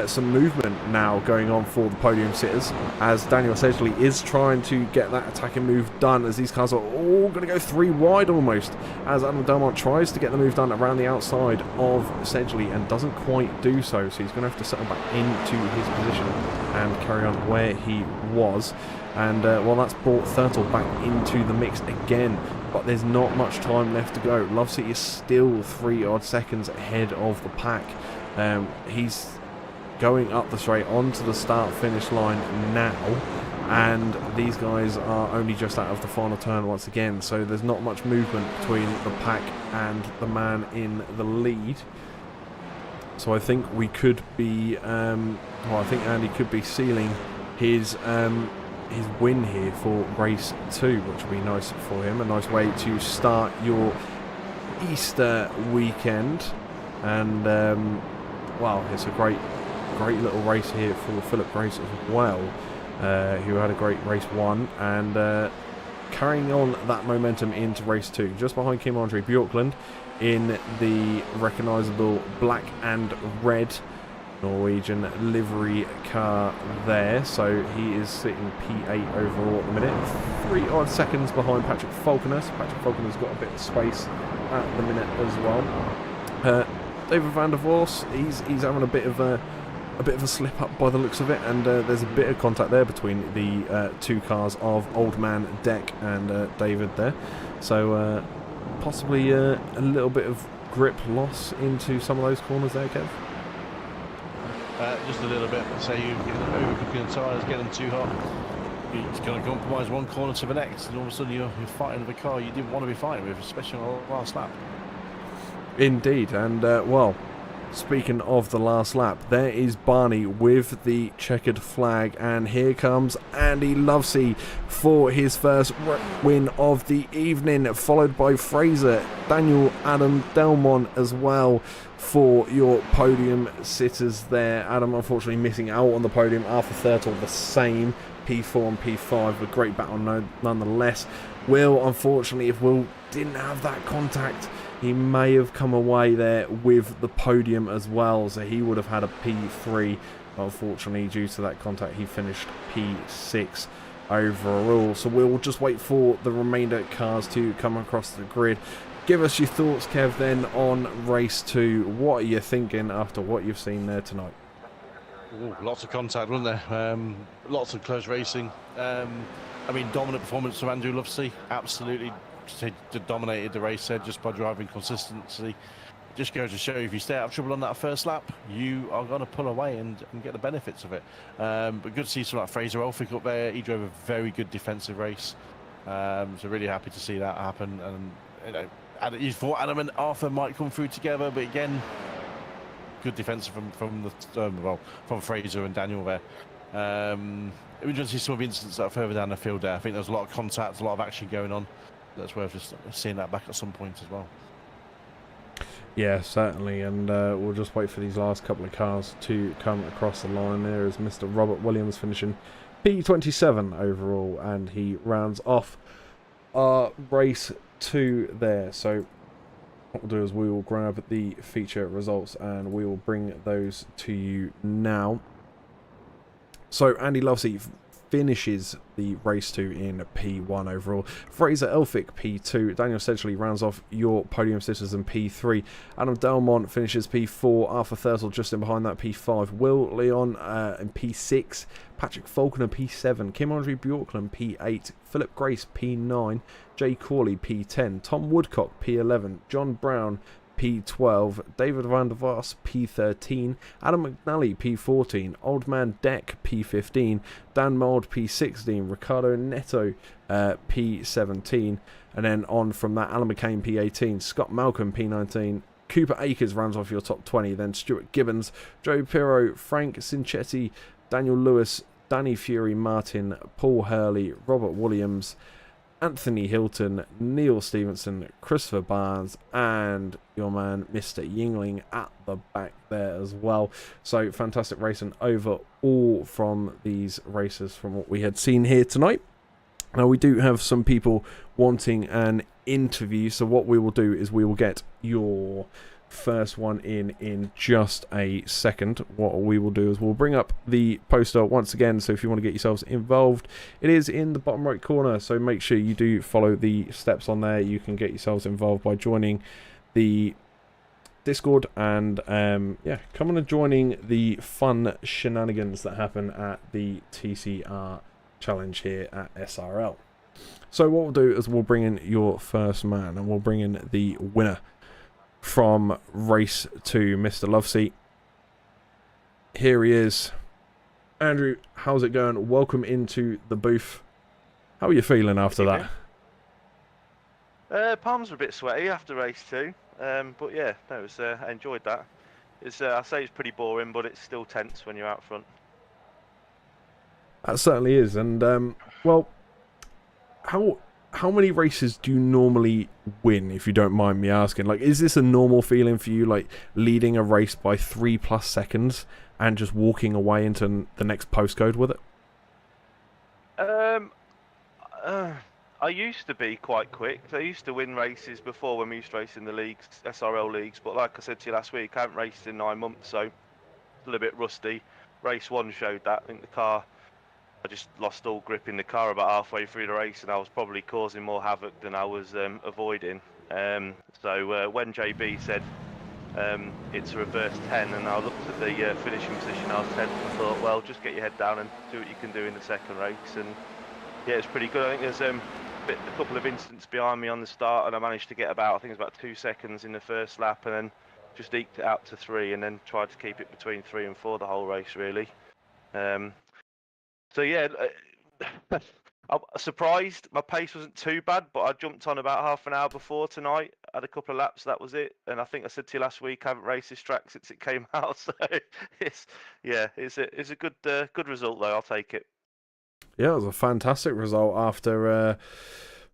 some movement now going on for the podium sitters, as Daniel Sedgley is trying to get that attacking move done, as these cars are all going to go three wide almost, as Adam Delmont tries to get the move done around the outside of Sedgley and doesn't quite do so, so he's going to have to settle back into his position and carry on where he was. And well, that's brought Thurtle back into the mix again, but there's not much time left to go. Lovesey is still 3 odd seconds ahead of the pack. He's going up the straight onto the start-finish line now, and these guys are only just out of the final turn once again, so there's not much movement between the pack and the man in the lead. So I think we could be, well, I think Andy could be sealing his win here for race 2, which would be nice for him, a nice way to start your Easter weekend. And well, it's a great little race here for Philip Grace as well, who had a great race 1, and carrying on that momentum into race 2, just behind Kim Andre Bjorkland in the recognisable black and red Norwegian livery car there. So he is sitting P8 overall at the minute, 3 odd seconds behind Patrick Falconer. So Patrick Falconer's got a bit of space at the minute as well. David van der Vos, he's having a bit of a slip up by the looks of it, and there's a bit of contact there between the 2 cars of Old Man Deck and David there. So possibly a little bit of grip loss into some of those corners there, Kev.
Just a little bit. Say you're overcooking the tyres, getting too hot. You're going to compromise one corner to the next, and all of a sudden you're fighting with a car you didn't want to be fighting with, especially on the last lap. Indeed,
and well, speaking of the last lap, there is Barney with the checkered flag, and here comes Andy Lovesey for his first win of the evening, followed by Fraser, Daniel, Adam, Delmont as well for your podium sitters there. Adam unfortunately missing out on the podium, Arthur Thurtle the same, P4 and P5, a great battle nonetheless. Will, unfortunately, if Will didn't have that contact, he may have come away there with the podium as well, so he would have had a P3. Unfortunately, due to that contact, he finished P6 overall. So we'll just wait for the remainder cars to come across the grid. Give us your thoughts, Kev, then on race 2. What are you thinking after what you've seen there tonight?
Ooh, lots of contact, wasn't there? Lots of close racing. I mean, dominant performance from Andrew Lovesey. Absolutely dominated the race there just by driving consistency. Just goes to show if you stay out of trouble on that first lap, you are going to pull away and get the benefits of it. But good to see someone like Fraser Elphick up there. He drove a very good defensive race. So really happy to see that happen. And you thought Adam and Arthur might come through together, but again, good defense from Fraser and Daniel there. It was just see some of the incidents that are further down the field there. I think there's a lot of contact, a lot of action going on. That's worth just seeing that back at some point as well.
Yeah, certainly, and we'll just wait for these last couple of cars to come across the line. There is Mr. Robert Williams finishing P27 overall, and he rounds off our race 2 there. So what we'll do is we will grab the feature results and we will bring those to you now. So Andy Lovesey finishes the race 2 in P1 overall. Fraser Elphick P2. Daniel Sedgley rounds off your podium sitters in P3. Adam Delmont finishes P4. Arthur Thurtle just in behind that P5. Will Leon in P6. Patrick Falconer P7. Kim Andre Bjorkland P8. Philip Grace P9. Jay Corley P10. Tom Woodcock P11. John Brown P12, David van der Vaas P13, Adam McNally P14, Old Man Deck P15, Dan Mould P16, Ricardo Neto P17, and then on from that Alan McCain P18, Scott Malcolm P19, Cooper Akers rounds off your top 20, then Stuart Gibbons, Joe Pirro, Frank Cinchetti, Daniel Lewis, Danny Fury Martin, Paul Hurley, Robert Williams, Anthony Hilton, Neil Stevenson, Christopher Barnes, and your man Mr. Yingling at the back there as well. So fantastic racing overall from these races from what we had seen here tonight. Now we do have some people wanting an interview, so what we will do is we will get your first one in just a second. What we will do is we'll bring up the poster once again, so if you want to get yourselves involved, it is in the bottom right corner, so make sure you do follow the steps on there. You can get yourselves involved by joining the Discord and yeah, come on and joining the fun shenanigans that happen at the TCR challenge here at SRL. So what we'll do is we'll bring in your first man and we'll bring in the winner from race 2, Mr. Lovesey. Here he is. Andrew, how's it going? Welcome into the booth. How are you feeling after that?
Palms were a bit sweaty after race 2, but yeah, no, it was, I enjoyed that. I say it's pretty boring, but it's still tense when you're out front.
That certainly is, and well, how many races do you normally win, if you don't mind me asking? Like, is this a normal feeling for you, like leading a race by 3+ seconds and just walking away into the next postcode with it?
I used to be quite quick. I used to win races before when we used to race in the leagues, SRL leagues, but like I said to you last week, I haven't raced in 9 months, so a little bit rusty. Race 1 showed that. I think the car, I just lost all grip in the car about halfway through the race, and I was probably causing more havoc than I was avoiding. So when JB said it's a reverse 10, and I looked at the finishing position, I was 10th, and I thought, well, just get your head down and do what you can do in the second race. And yeah, it's pretty good. I think there's a couple of incidents behind me on the start, and I managed to get about, I think it was about 2 seconds in the first lap, and then just eked it out to 3, and then tried to keep it between 3 and 4 the whole race, really. So yeah, I'm surprised my pace wasn't too bad, but I jumped on about half an hour before tonight, had a couple of laps, that was it. And I think I said to you last week, I haven't raced this track since it came out, so it's a good result though. I'll take it.
Yeah, it was a fantastic result after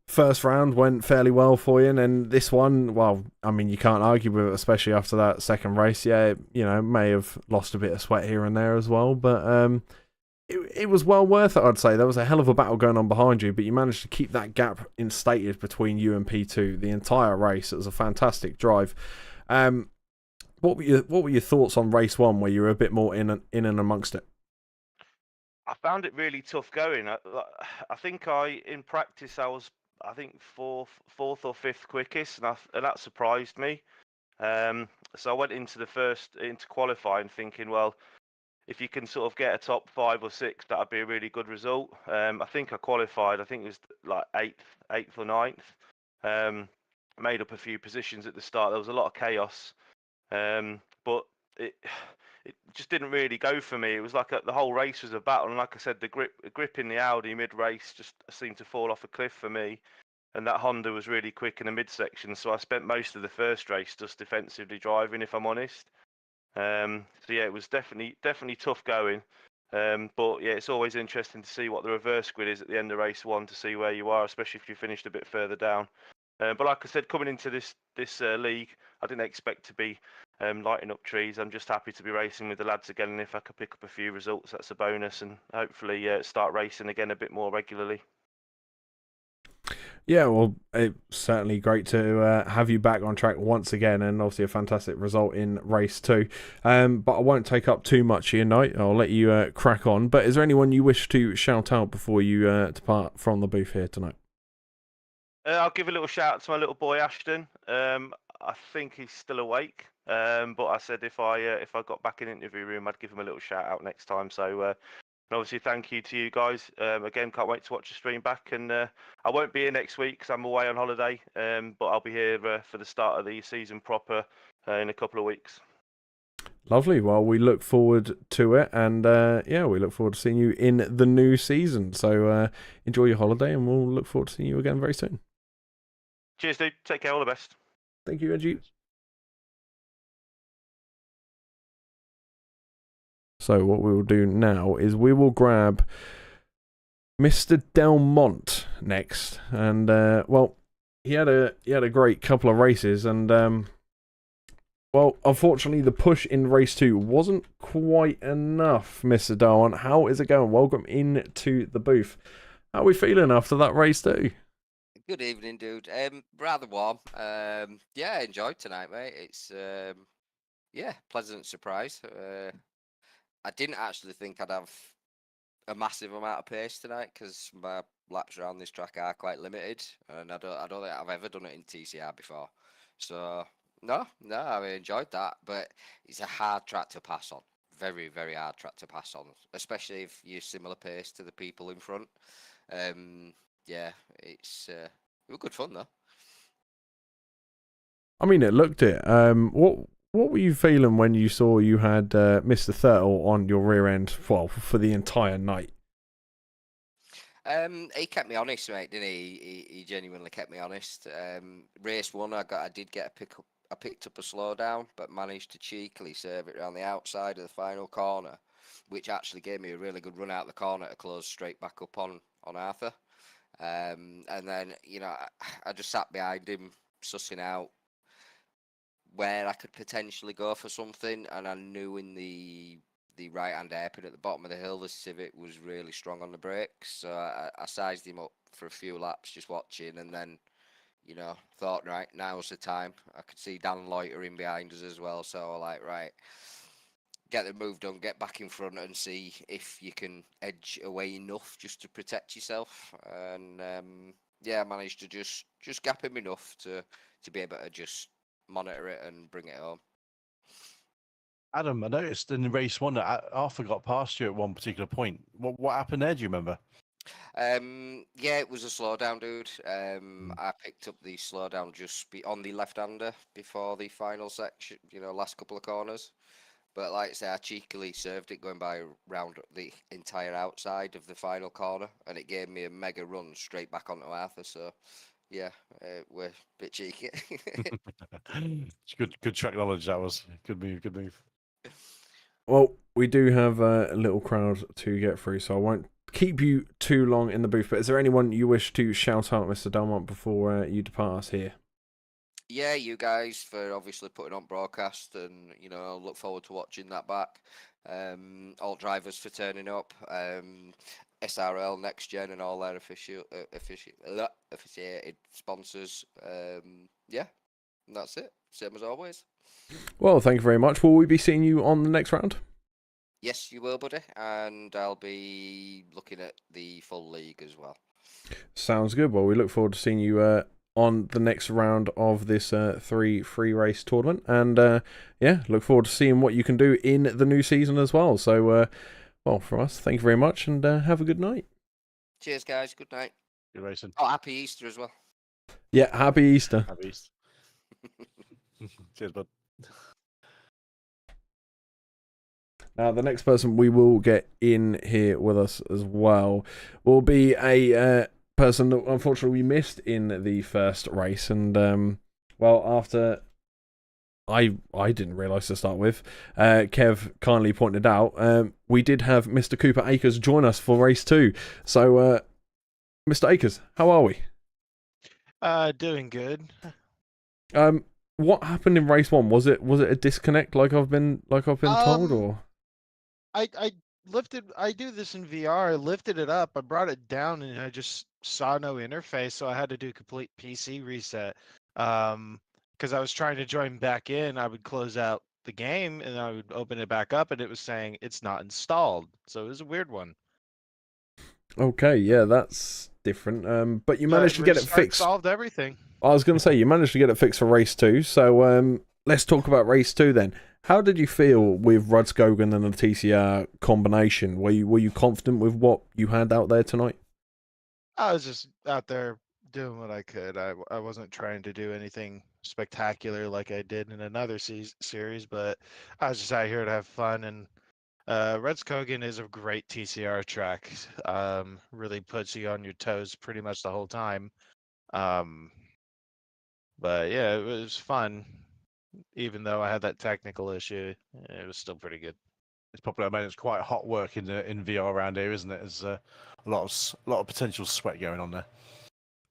first round went fairly well for you, and then this one, well, I mean, you can't argue with it, especially after that second race. Yeah, you know, may have lost a bit of sweat here and there as well, but it was well worth it, I'd say. There was a hell of a battle going on behind you, but you managed to keep that gap instated between you and P2 the entire race. It was a fantastic drive. What were your thoughts on race 1, where you were a bit more in and amongst it?
I found it really tough going. I think in practice I was, I think, fourth or fifth quickest, and that surprised me. So I went into qualifying thinking, well, if you can sort of get a top 5 or 6, that'd be a really good result. I think I qualified. I think it was like eighth or 9th. Made up a few positions at the start. There was a lot of chaos, but it just didn't really go for me. It was like the whole race was a battle, and like I said, the grip in the Audi mid-race just seemed to fall off a cliff for me. And that Honda was really quick in the midsection, so I spent most of the first race just defensively driving, if I'm honest. So yeah, it was definitely tough going. But yeah, it's always interesting to see what the reverse grid is at the end of race 1 to see where you are, especially if you finished a bit further down. But like I said, coming into this league, I didn't expect to be lighting up trees. I'm just happy to be racing with the lads again, and if I could pick up a few results, that's a bonus, and hopefully start racing again a bit more regularly.
Yeah, well, it's certainly great to have you back on track once again, and obviously a fantastic result in race 2. But I won't take up too much of your night. I'll let you crack on. But is there anyone you wish to shout out before you depart from the booth here tonight?
I'll give a little shout out to my little boy Ashton. I think he's still awake, but I said if I got back in the interview room, I'd give him a little shout out next time. So and obviously thank you to you guys. Again, can't wait to watch the stream back, and I won't be here next week because I'm away on holiday. But I'll be here for the start of the season proper in a couple of weeks.
Lovely. Well, we look forward to it, and yeah, we look forward to seeing you in the new season. So enjoy your holiday, and we'll look forward to seeing you again very soon.
Cheers, dude. Take care. All the best.
Thank you, Angie. So what we will do now is we will grab Mr. Delmont next, and well, he had a great couple of races, and well, unfortunately, the push in race 2 wasn't quite enough, Mr. Delmont. How is it going? Welcome into the booth. How are we feeling after that race 2?
Good evening, dude. Rather warm. Yeah, I enjoyed tonight, mate. It's yeah, pleasant surprise. I didn't actually think I'd have a massive amount of pace tonight because my laps around this track are quite limited, and I don't think I've ever done it in TCR before. So no, I enjoyed that, but it's a hard track to pass on. Very, very hard track to pass on, especially if you're similar pace to the people in front. Yeah, it's it was good fun though.
I mean, it looked it. What were you feeling when you saw you had Mr. Thurtle on your rear end, well, for the entire night?
He kept me honest, mate, didn't he? He genuinely kept me honest. Race 1, I did get a pickup. I picked up a slowdown, but managed to cheekily serve it around the outside of the final corner, which actually gave me a really good run out the corner to close straight back up on Arthur. And then, you know, I just sat behind him, sussing out where I could potentially go for something, and I knew in the right-hand hairpin at the bottom of the hill, the Civic was really strong on the brakes, so I sized him up for a few laps just watching, and then, you know, thought, right, now's the time. I could see Dan loitering behind us as well, so I was like, right, get the move done, get back in front and see if you can edge away enough just to protect yourself. And yeah, I managed to just gap him enough to be able to just monitor it and bring it home.
Adam, I noticed in race 1 that Arthur got past you at one particular point. What happened there? Do you remember?
Yeah, it was a slowdown, dude. I picked up the slowdown just on the left-hander before the final section, you know, last couple of corners. But like I say, I cheekily served it going by round the entire outside of the final corner, and it gave me a mega run straight back onto Arthur. So, yeah, we're a bit cheeky.
It's good track knowledge. That was good move.
Well, we do have a little crowd to get through, so I won't keep you too long in the booth. But is there anyone you wish to shout out, Mr. Delmont, before you depart us here?
Yeah, you guys for obviously putting on broadcast, and you know, I look forward to watching that back. All drivers for turning up. SRL Next Gen and all their officiated sponsors. Yeah, and that's it. Same as always.
Well, thank you very much. Will we be seeing you on the next round?
Yes, you will, buddy, and I'll be looking at the full league as well.
Sounds good. Well, we look forward to seeing you on the next round of this 3 free race tournament, and yeah, look forward to seeing what you can do in the new season as well. So well, from us, thank you very much, and have a good night.
Cheers, guys. Good night.
Good racing.
Oh, happy Easter as well.
Yeah, happy Easter.
Happy Easter. Cheers, bud.
Now, the next person we will get in here with us as well will be a person that unfortunately we missed in the first race. And, well, after I didn't realise to start with, Kev kindly pointed out, we did have Mr. Cooper Akers join us for race 2. So, Mr. Akers, how are we?
Doing good.
What happened in race 1? Was it a disconnect like I've been told, or?
I lifted. I do this in VR. I lifted it up. I brought it down, and I just saw no interface, so I had to do complete PC reset. Because I was trying to join back in, I would close out the game, and I would open it back up, and it was saying it's not installed. So it was a weird one.
Okay, yeah, that's different. But you managed to get it
Restart
fixed.
Solved everything.
I was going to say you managed to get it fixed for race 2. So let's talk about race 2 then. How did you feel with Rudskogan and the TCR combination? Were you confident with what you had out there tonight?
I was just out there doing what I could. I wasn't trying to do anything spectacular like I did in another series, but I was just out here to have fun. And Rudskogan is a great TCR track. Really puts you on your toes pretty much the whole time. But yeah, it was fun. Even though I had that technical issue, it was still pretty good.
It's popular. I mean, it's quite hot work in VR around here, isn't it? There's a lot of potential sweat going on there.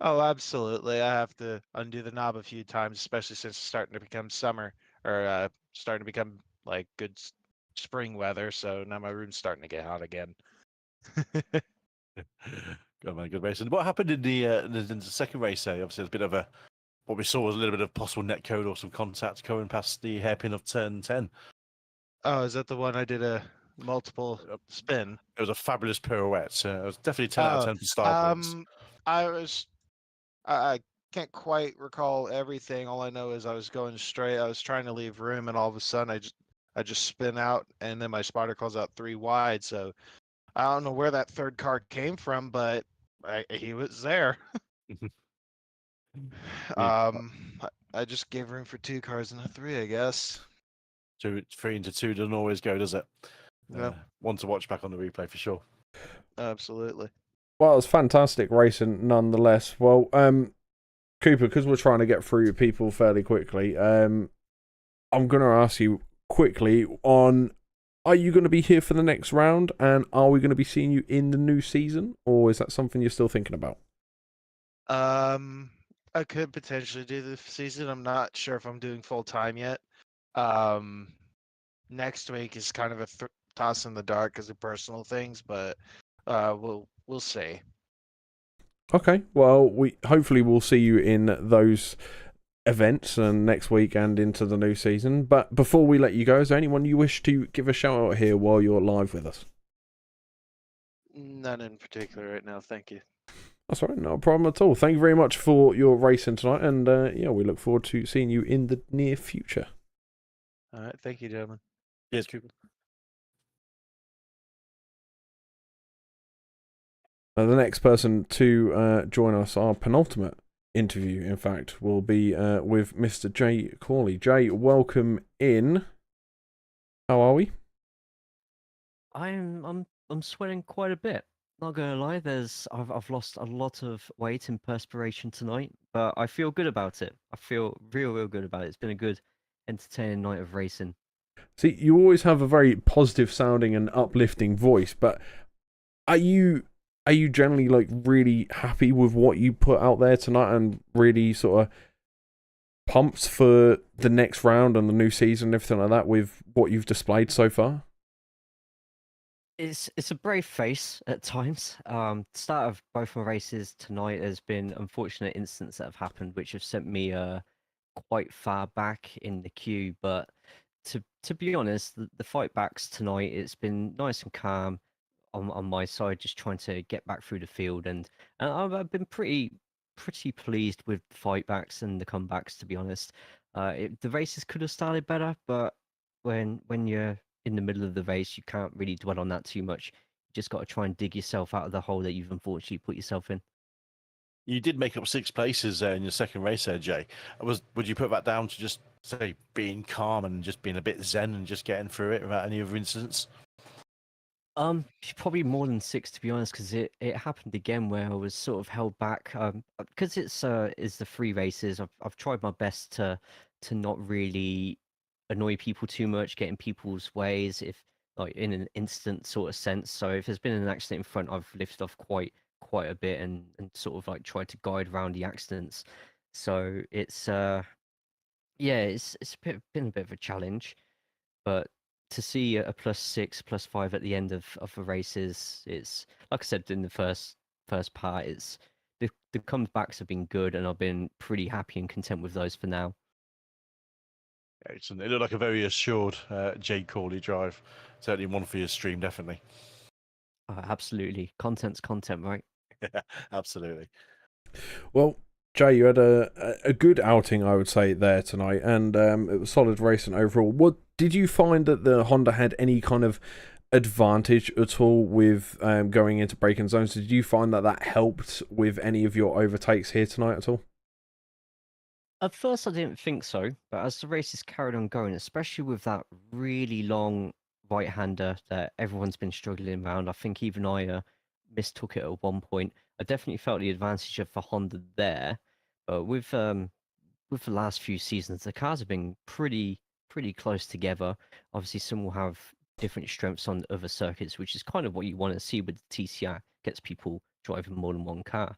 Oh, absolutely. I have to undo the knob a few times, especially since it's starting to become summer or starting to become like good spring weather. So now my room's starting to get hot again.
Good man, good race. And what happened in the second race? Obviously, there's a bit of what we saw was a little bit of possible netcode or some contact going past the hairpin of turn 10.
Oh, is that the one I did a multiple spin?
It was a fabulous pirouette. It was definitely 10 out of 10 for style points.
I can't quite recall everything. All I know is I was going straight. I was trying to leave room, and all of a sudden I just spin out, and then my spotter calls out 3 wide. So I don't know where that third car came from, but he was there. I just gave room for 2 cars and a 3, I guess.
3 into 2 doesn't always go, does it?
Yeah.
One to watch back on the replay for sure.
Absolutely.
Well, it was fantastic racing nonetheless. Well, Cooper, because we're trying to get through people fairly quickly, I'm going to ask you quickly on, are you going to be here for the next round, and are we going to be seeing you in the new season, or is that something you're still thinking about?
I could potentially do the season. I'm not sure if I'm doing full time yet. Next week is kind of a toss in the dark because of personal things, but we'll see.
Okay, well, hopefully we'll see you in those events and next week and into the new season. But before we let you go, is there anyone you wish to give a shout out here while you're live with us?
None in particular right now, thank you.
That's all right, no problem at all. Thank you very much for your racing tonight, and yeah, we look forward to seeing you in the near future.
All right, thank you, gentlemen.
Yes, Cooper.
The next person to join us, our penultimate interview, in fact, will be with Mr. Jay Corley. Jay, welcome in. How are we?
I'm sweating quite a bit. Not gonna lie, I've lost a lot of weight in perspiration tonight, but I feel good about it. I feel real good about it. It's been a good, entertaining night of racing.
See, you always have a very positive sounding and uplifting voice, but are you generally like really happy with what you put out there tonight and really sort of pumped for the next round and the new season and everything like that with what you've displayed so far?
It's a brave face at times. Start of both my races tonight has been unfortunate incidents that have happened, which have sent me quite far back in the queue. But to be honest, the fight backs tonight, it's been nice and calm on my side, just trying to get back through the field, and I've been pretty pleased with the fight backs and the comebacks. To be honest, the races could have started better, but when you're in the middle of the race, you can't really dwell on that too much. You just got to try and dig yourself out of the hole that you've unfortunately put yourself in.
You did make up 6 places in your second race there, Jay. Would you put that down to just say being calm and just being a bit zen and just getting through it without any other incidents?
Probably more than 6 to be honest, because it happened again where I was sort of held back. Because it's the free races. I've tried my best to not really annoy people too much, get in people's ways, if like in an instant sort of sense. So if there's been an accident in front, I've lifted off quite a bit and sort of like tried to guide around the accidents. So it's yeah, been a bit of a challenge, but to see a +6, +5 at the end of the races, it's like I said in the first part, it's the comebacks have been good, and I've been pretty happy and content with those for now.
Excellent. It looked like a very assured Jay Corley drive. Certainly one for your stream, definitely.
Absolutely, content's content, right?
Yeah, absolutely.
Well, Jay, you had a good outing, I would say, there tonight, and it was solid racing overall. What did you find that the Honda had any kind of advantage at all with going into braking zones? Did you find that helped with any of your overtakes here tonight at all?
At first, I didn't think so, but as the races carried on going, especially with that really long right-hander that everyone's been struggling around, I think even I mistook it at one point. I definitely felt the advantage of the Honda there, but with the last few seasons, the cars have been pretty close together. Obviously, some will have different strengths on other circuits, which is kind of what you want to see with the TCR, gets people driving more than one car.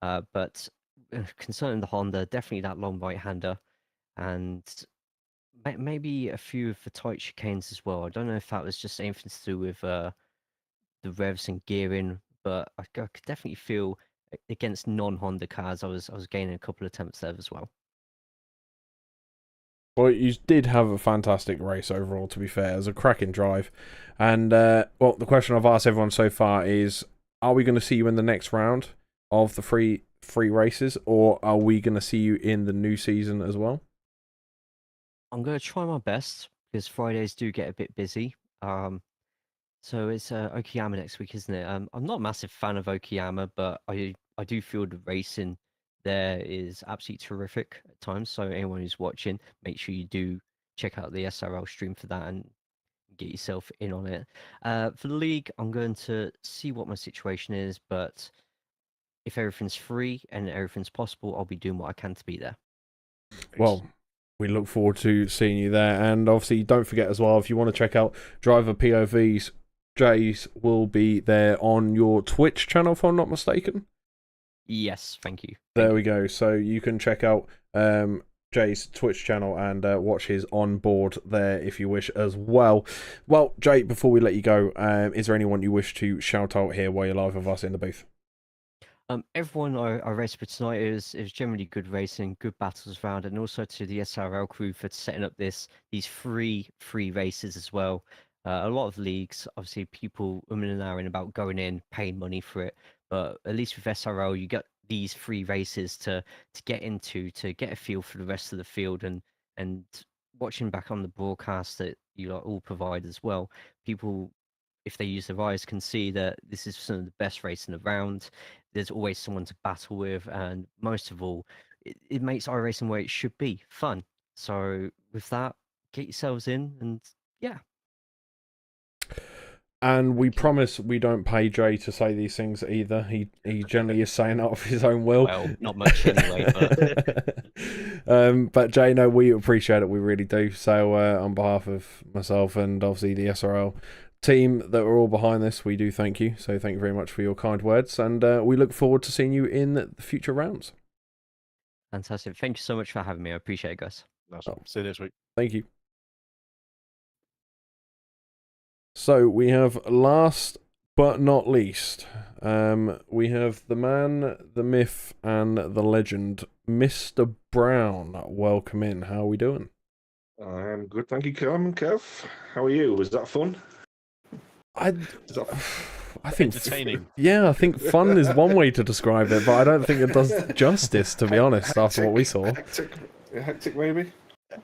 But concerning the Honda, definitely that long right-hander, and maybe a few of the tight chicanes as well. I don't know if that was just anything to do with the revs and gearing, but I could definitely feel against non-Honda cars, I was gaining a couple of attempts there as well.
Well, you did have a fantastic race overall, to be fair. It was a cracking drive. And, well, the question I've asked everyone so far is, are we going to see you in the next round of the free races, or are we going to see you in the new season as well?
I'm going to try my best, because Fridays do get a bit busy. So it's Okayama next week, isn't it? I'm not a massive fan of Okayama, but I do feel the racing there is absolutely terrific at times. So anyone who's watching, make sure you do check out the SRL stream for that and get yourself in on it. For the league, I'm going to see what my situation is, but if everything's free and everything's possible, I'll be doing what I can to be there.
Well, we look forward to seeing you there. And obviously, don't forget as well, if you want to check out Driver POVs, Jay's will be there on your Twitch channel, if I'm not mistaken.
Yes, thank you.
There we go. So you can check out Jay's Twitch channel and watch his on board there if you wish as well. Well, Jay, before we let you go, is there anyone you wish to shout out here while you're live with us in the booth?
Everyone I raced with tonight, it was generally good racing, good battles around, and also to the SRL crew for setting up these free races as well. A lot of leagues, obviously, people and ahhing about going in, paying money for it, but at least with SRL, you get these free races to get into, to get a feel for the rest of the field, and watching back on the broadcast that you all provide as well, people, if they use their eyes, can see that this is some of the best racing around. There's always someone to battle with, and most of all, it makes iRacing where it should be, fun. So with that, get yourselves in, and yeah.
And we promise we don't pay Jay to say these things either. He generally is saying out of his own will.
Well, not much anyway.
But Jay, no, we appreciate it. We really do. So on behalf of myself and obviously the SRL team that are all behind this, we do thank you. So thank you very much for your kind words, and we look forward to seeing you in the future rounds.
Fantastic. Thank you so much for having me. I appreciate it, guys.
Nice one. See you next week.
Thank you. So we have last but not least, we have the man, the myth, and the legend, Mr. Brown. Welcome in. How are we doing?
I'm good, thank you, Callum Kev. How are you? Was that fun?
I think
entertaining.
Yeah, I think fun is one way to describe it, but I don't think it does justice, to be honest, after what we saw.
Hectic maybe?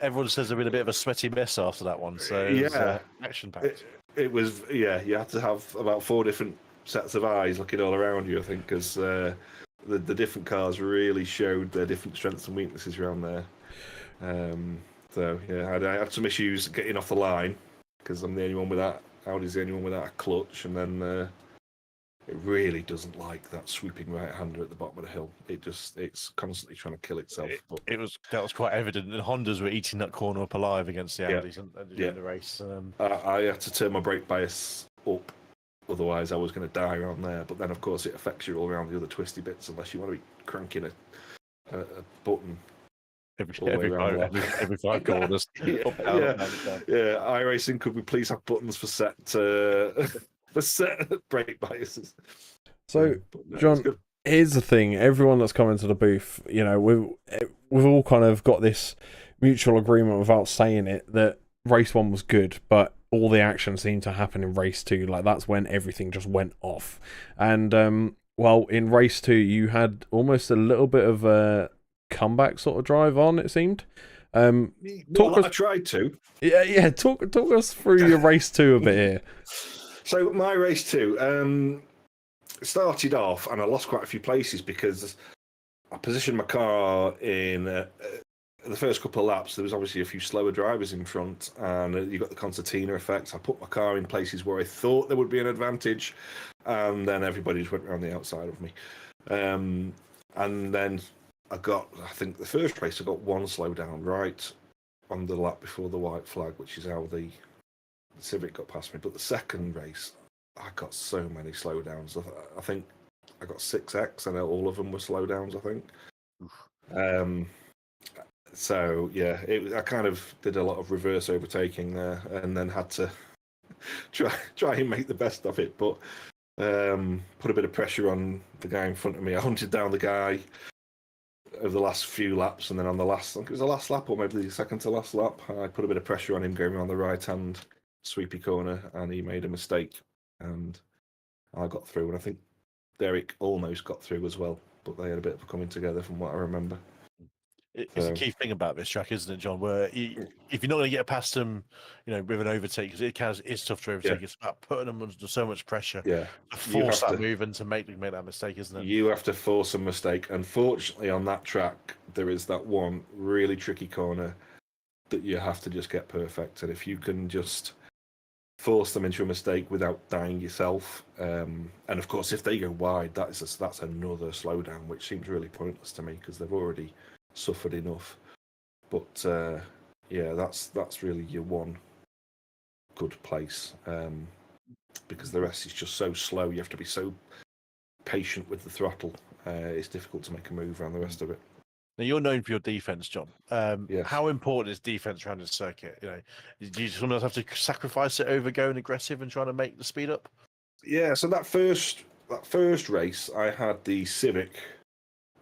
Everyone says there's been a bit of a sweaty mess after that one, so it was, action-packed.
It was, yeah, you had to have about 4 different sets of eyes looking all around you, I think, because the different cars really showed their different strengths and weaknesses around there. So yeah, I had some issues getting off the line because I'm the only one without Audi's the only one without a clutch, and then it really doesn't like that sweeping right-hander at the bottom of the hill. It's constantly trying to kill itself. But
That was quite evident. The Hondas were eating that corner up alive against the
Yeah.
Audis and in the race.
I had to turn my brake bias up, otherwise I was going to die around there. But then, of course, it affects you all around the other twisty bits unless you want to be cranking a button.
Every 5 corners.
Yeah. iRacing, could we please have buttons for set brake biases?
So,
But no, it's
John,
good.
here's the thing. Everyone that's come into the booth, you know, we've all kind of got this mutual agreement without saying it that race 1 was good, but all the action seemed to happen in race 2. Like, that's when everything just went off. And, well, in race 2, you had almost a little bit of a comeback sort of drive on, it seemed.
I tried to.
Yeah. Talk us through your race 2 a bit here.
So my race 2 started off, and I lost quite a few places because I positioned my car in the first couple of laps. There was obviously a few slower drivers in front, and you got the concertina effect. I put my car in places where I thought there would be an advantage, and then everybody just went around the outside of me. And then I think the first race I got one slowdown right on the lap before the white flag, which is how the Civic got past me. But the second race, I got so many slowdowns. I think I got 6x, and all of them were slowdowns, I think. So yeah, I kind of did a lot of reverse overtaking there, and then had to try and make the best of it. But put a bit of pressure on the guy in front of me. I hunted down the guy over the last few laps, and then on the last, I think it was the last lap, or maybe the second to last lap, I put a bit of pressure on him going around the right-hand sweepy corner, and he made a mistake, and I got through, and I think Derek almost got through as well, but they had a bit of a coming together from what I remember.
It's a key thing about this track, isn't it, John? Where if you're not going to get past them, with an overtake, because it's tough to overtake. Yeah. It's about putting them under so much pressure.
Yeah,
to force that move and to make that mistake, isn't it?
You have to force a mistake. Unfortunately, on that track, there is that one really tricky corner that you have to just get perfect. And if you can just force them into a mistake without dying yourself, and of course, if they go wide, that's another slowdown, which seems really pointless to me because they've already suffered enough. But yeah, that's really your one good place, because the rest is just so slow. You have to be so patient with the throttle. It's difficult to make a move around the rest of it.
Now, you're known for your defense, John.
Yes.
How important is defense around the circuit? Do you sometimes have to sacrifice it over going aggressive and trying to make the speed up?
Yeah, so that first race, I had the Civic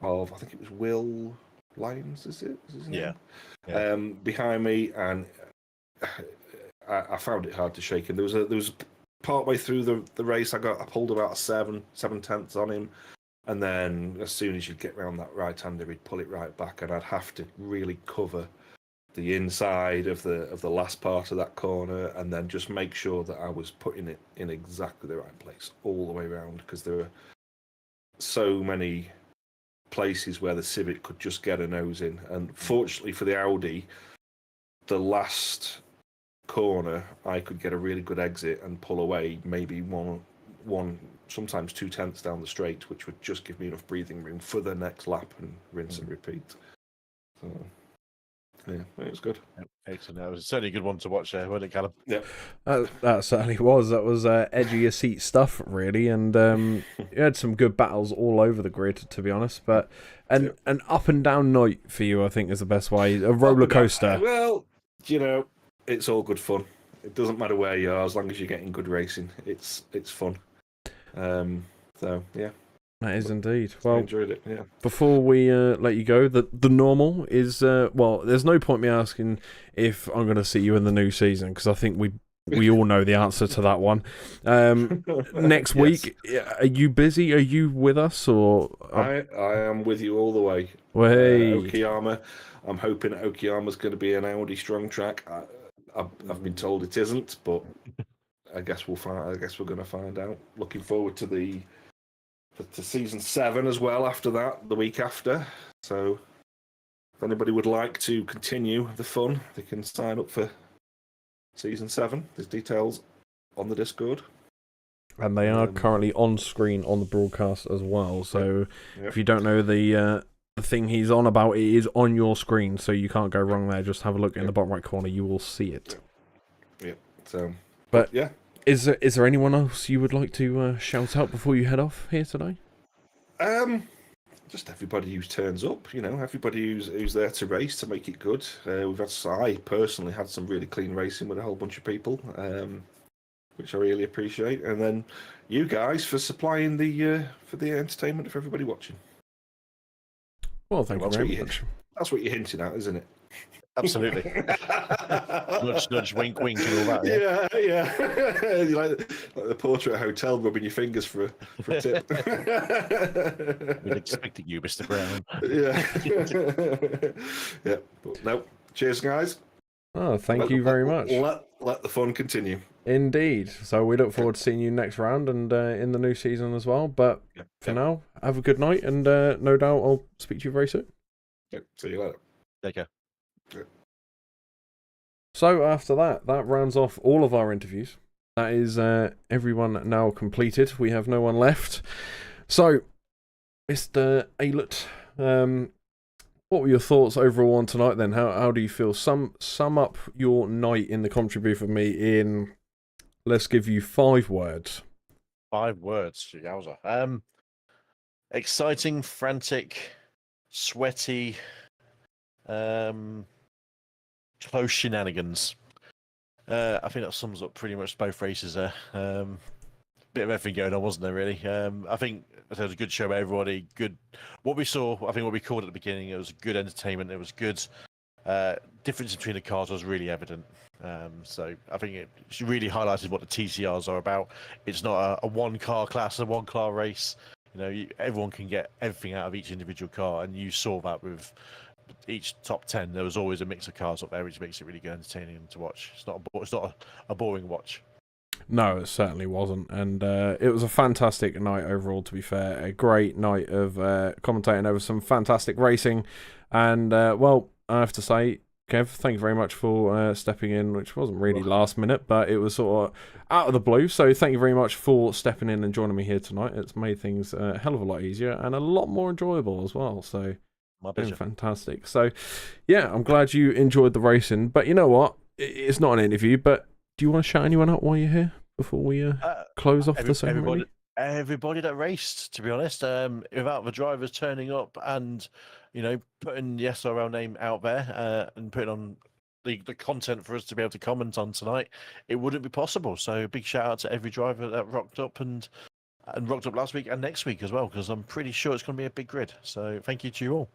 of, I think it was Will Lyons, is his name?
Yeah.
Behind me, and I found it hard to shake him. There was part way through the race, I pulled about a 7/10 on him, and then as soon as you get round that right-hander, he'd pull it right back, and I'd have to really cover the inside of the last part of that corner, and then just make sure that I was putting it in exactly the right place all the way around, because there were so many places where the Civic could just get a nose in. And fortunately for the Audi, the last corner I could get a really good exit and pull away, maybe one sometimes 2/10 down the straight, which would just give me enough breathing room for the next lap and rinse and repeat. So yeah, it was good.
Excellent. That was certainly a good one to watch there, wasn't it, Callum?
Yeah,
that certainly was. That was edge of your seat stuff, really, and you had some good battles all over the grid, to be honest. But an up and down night for you, I think, is the best way. A roller coaster.
Well, it's all good fun. It doesn't matter where you are, as long as you're getting good racing. It's fun. So yeah.
That is indeed. Well,
I enjoyed it. Yeah.
Before we let you go, the normal is well. There's no point me asking if I'm going to see you in the new season, because I think we all know the answer to that one. Next week, are you busy? Are you with us, or
I am with you all the way.
Hey.
Okayama. I'm hoping Okayama's going to be an Audi strong track. I've been told it isn't, but I guess we'll find. I guess we're going to find out. Looking forward to the to season 7 as well after that, the week after. So if anybody would like to continue the fun, they can sign up for season 7. There's details on the Discord.
And they are currently on screen on the broadcast as well. So if you don't know the thing he's on about, it is on your screen, so you can't go wrong there. Just have a look in the bottom right corner, you will see it.
Yeah. So,
but
yeah.
Is there anyone else you would like to shout out before you head off here today?
Just everybody who turns up, everybody who's there to race to make it good. I personally had some really clean racing with a whole bunch of people, which I really appreciate. And then you guys for supplying the entertainment for everybody watching.
Well, thank you very much.
That's what you're hinting at, isn't it?
Absolutely. Nudge, nudge, wink, wink, and all that.
Yeah. You like the porter at a hotel rubbing your fingers for a tip.
We'd expecting you, Mr. Brown.
Yeah. But no. Cheers, guys.
Oh, thank you very much.
Let the fun continue.
Indeed. So we look forward to seeing you next round and in the new season as well. But for now, have a good night, and no doubt I'll speak to you very soon.
See you later.
Take care.
So after that rounds off all of our interviews. That is everyone now completed. We have no one left. So, Mr. Aylett, what were your thoughts overall on tonight then? How do you feel? Sum up your night in the commentary booth with me in, let's give you 5 words.
5 words, yowza. Exciting, frantic, sweaty, close shenanigans. I think that sums up pretty much both races there. Bit of everything going on, wasn't there, really? I think it was a good show by everybody. Good. What we saw, I think what we called at the beginning, it was good entertainment. It was good. Difference between the cars was really evident. So I think it really highlighted what the TCRs are about. It's not a one-car class, a one-car race. Everyone can get everything out of each individual car, and you saw that with each top 10. There was always a mix of cars up there, which makes it really good, entertaining to watch. It's not a boring watch.
No, it certainly wasn't, and it was a fantastic night overall. To be fair, a great night of commentating over some fantastic racing, and well, I have to say, Kev, thank you very much for stepping in, which wasn't really last minute, but it was sort of out of the blue. So thank you very much for stepping in and joining me here tonight. It's made things a hell of a lot easier and a lot more enjoyable as well. So been fantastic. So yeah, I'm glad you enjoyed the racing. But you know what? It's not an interview, but do you want to shout anyone out while you're here before we close off the ceremony?
Everybody that raced, to be honest, without the drivers turning up and putting the SRL name out there and putting on the content for us to be able to comment on tonight, it wouldn't be possible. So big shout out to every driver that rocked up and rocked up last week and next week as well, because I'm pretty sure it's going to be a big grid. So thank you to you all.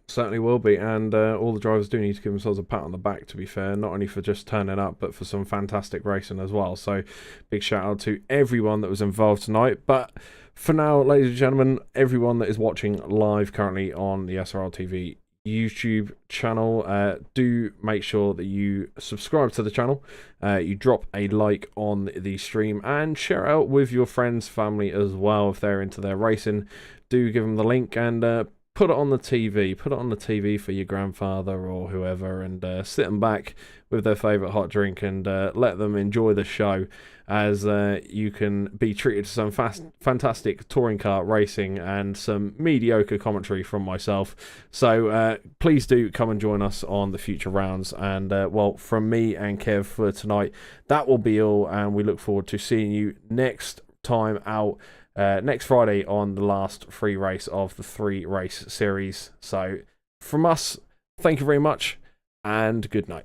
Certainly will be, and all the drivers do need to give themselves a pat on the back, to be fair, not only for just turning up, but for some fantastic racing as well. So big shout out to everyone that was involved tonight. But for now, ladies and gentlemen, everyone that is watching live currently on the SRL TV YouTube channel, do make sure that you subscribe to the channel, you drop a like on the stream, and share it out with your friends, family as well. If they're into their racing, do give them the link and put it on the TV. Put it on the TV for your grandfather or whoever, and sit them back with their favourite hot drink and let them enjoy the show, as you can be treated to some fantastic touring car racing and some mediocre commentary from myself. So please do come and join us on the future rounds. And well, from me and Kev for tonight, that will be all, and we look forward to seeing you next time out. Next Friday on the last free race of the 3-race series. So from us, thank you very much and good night.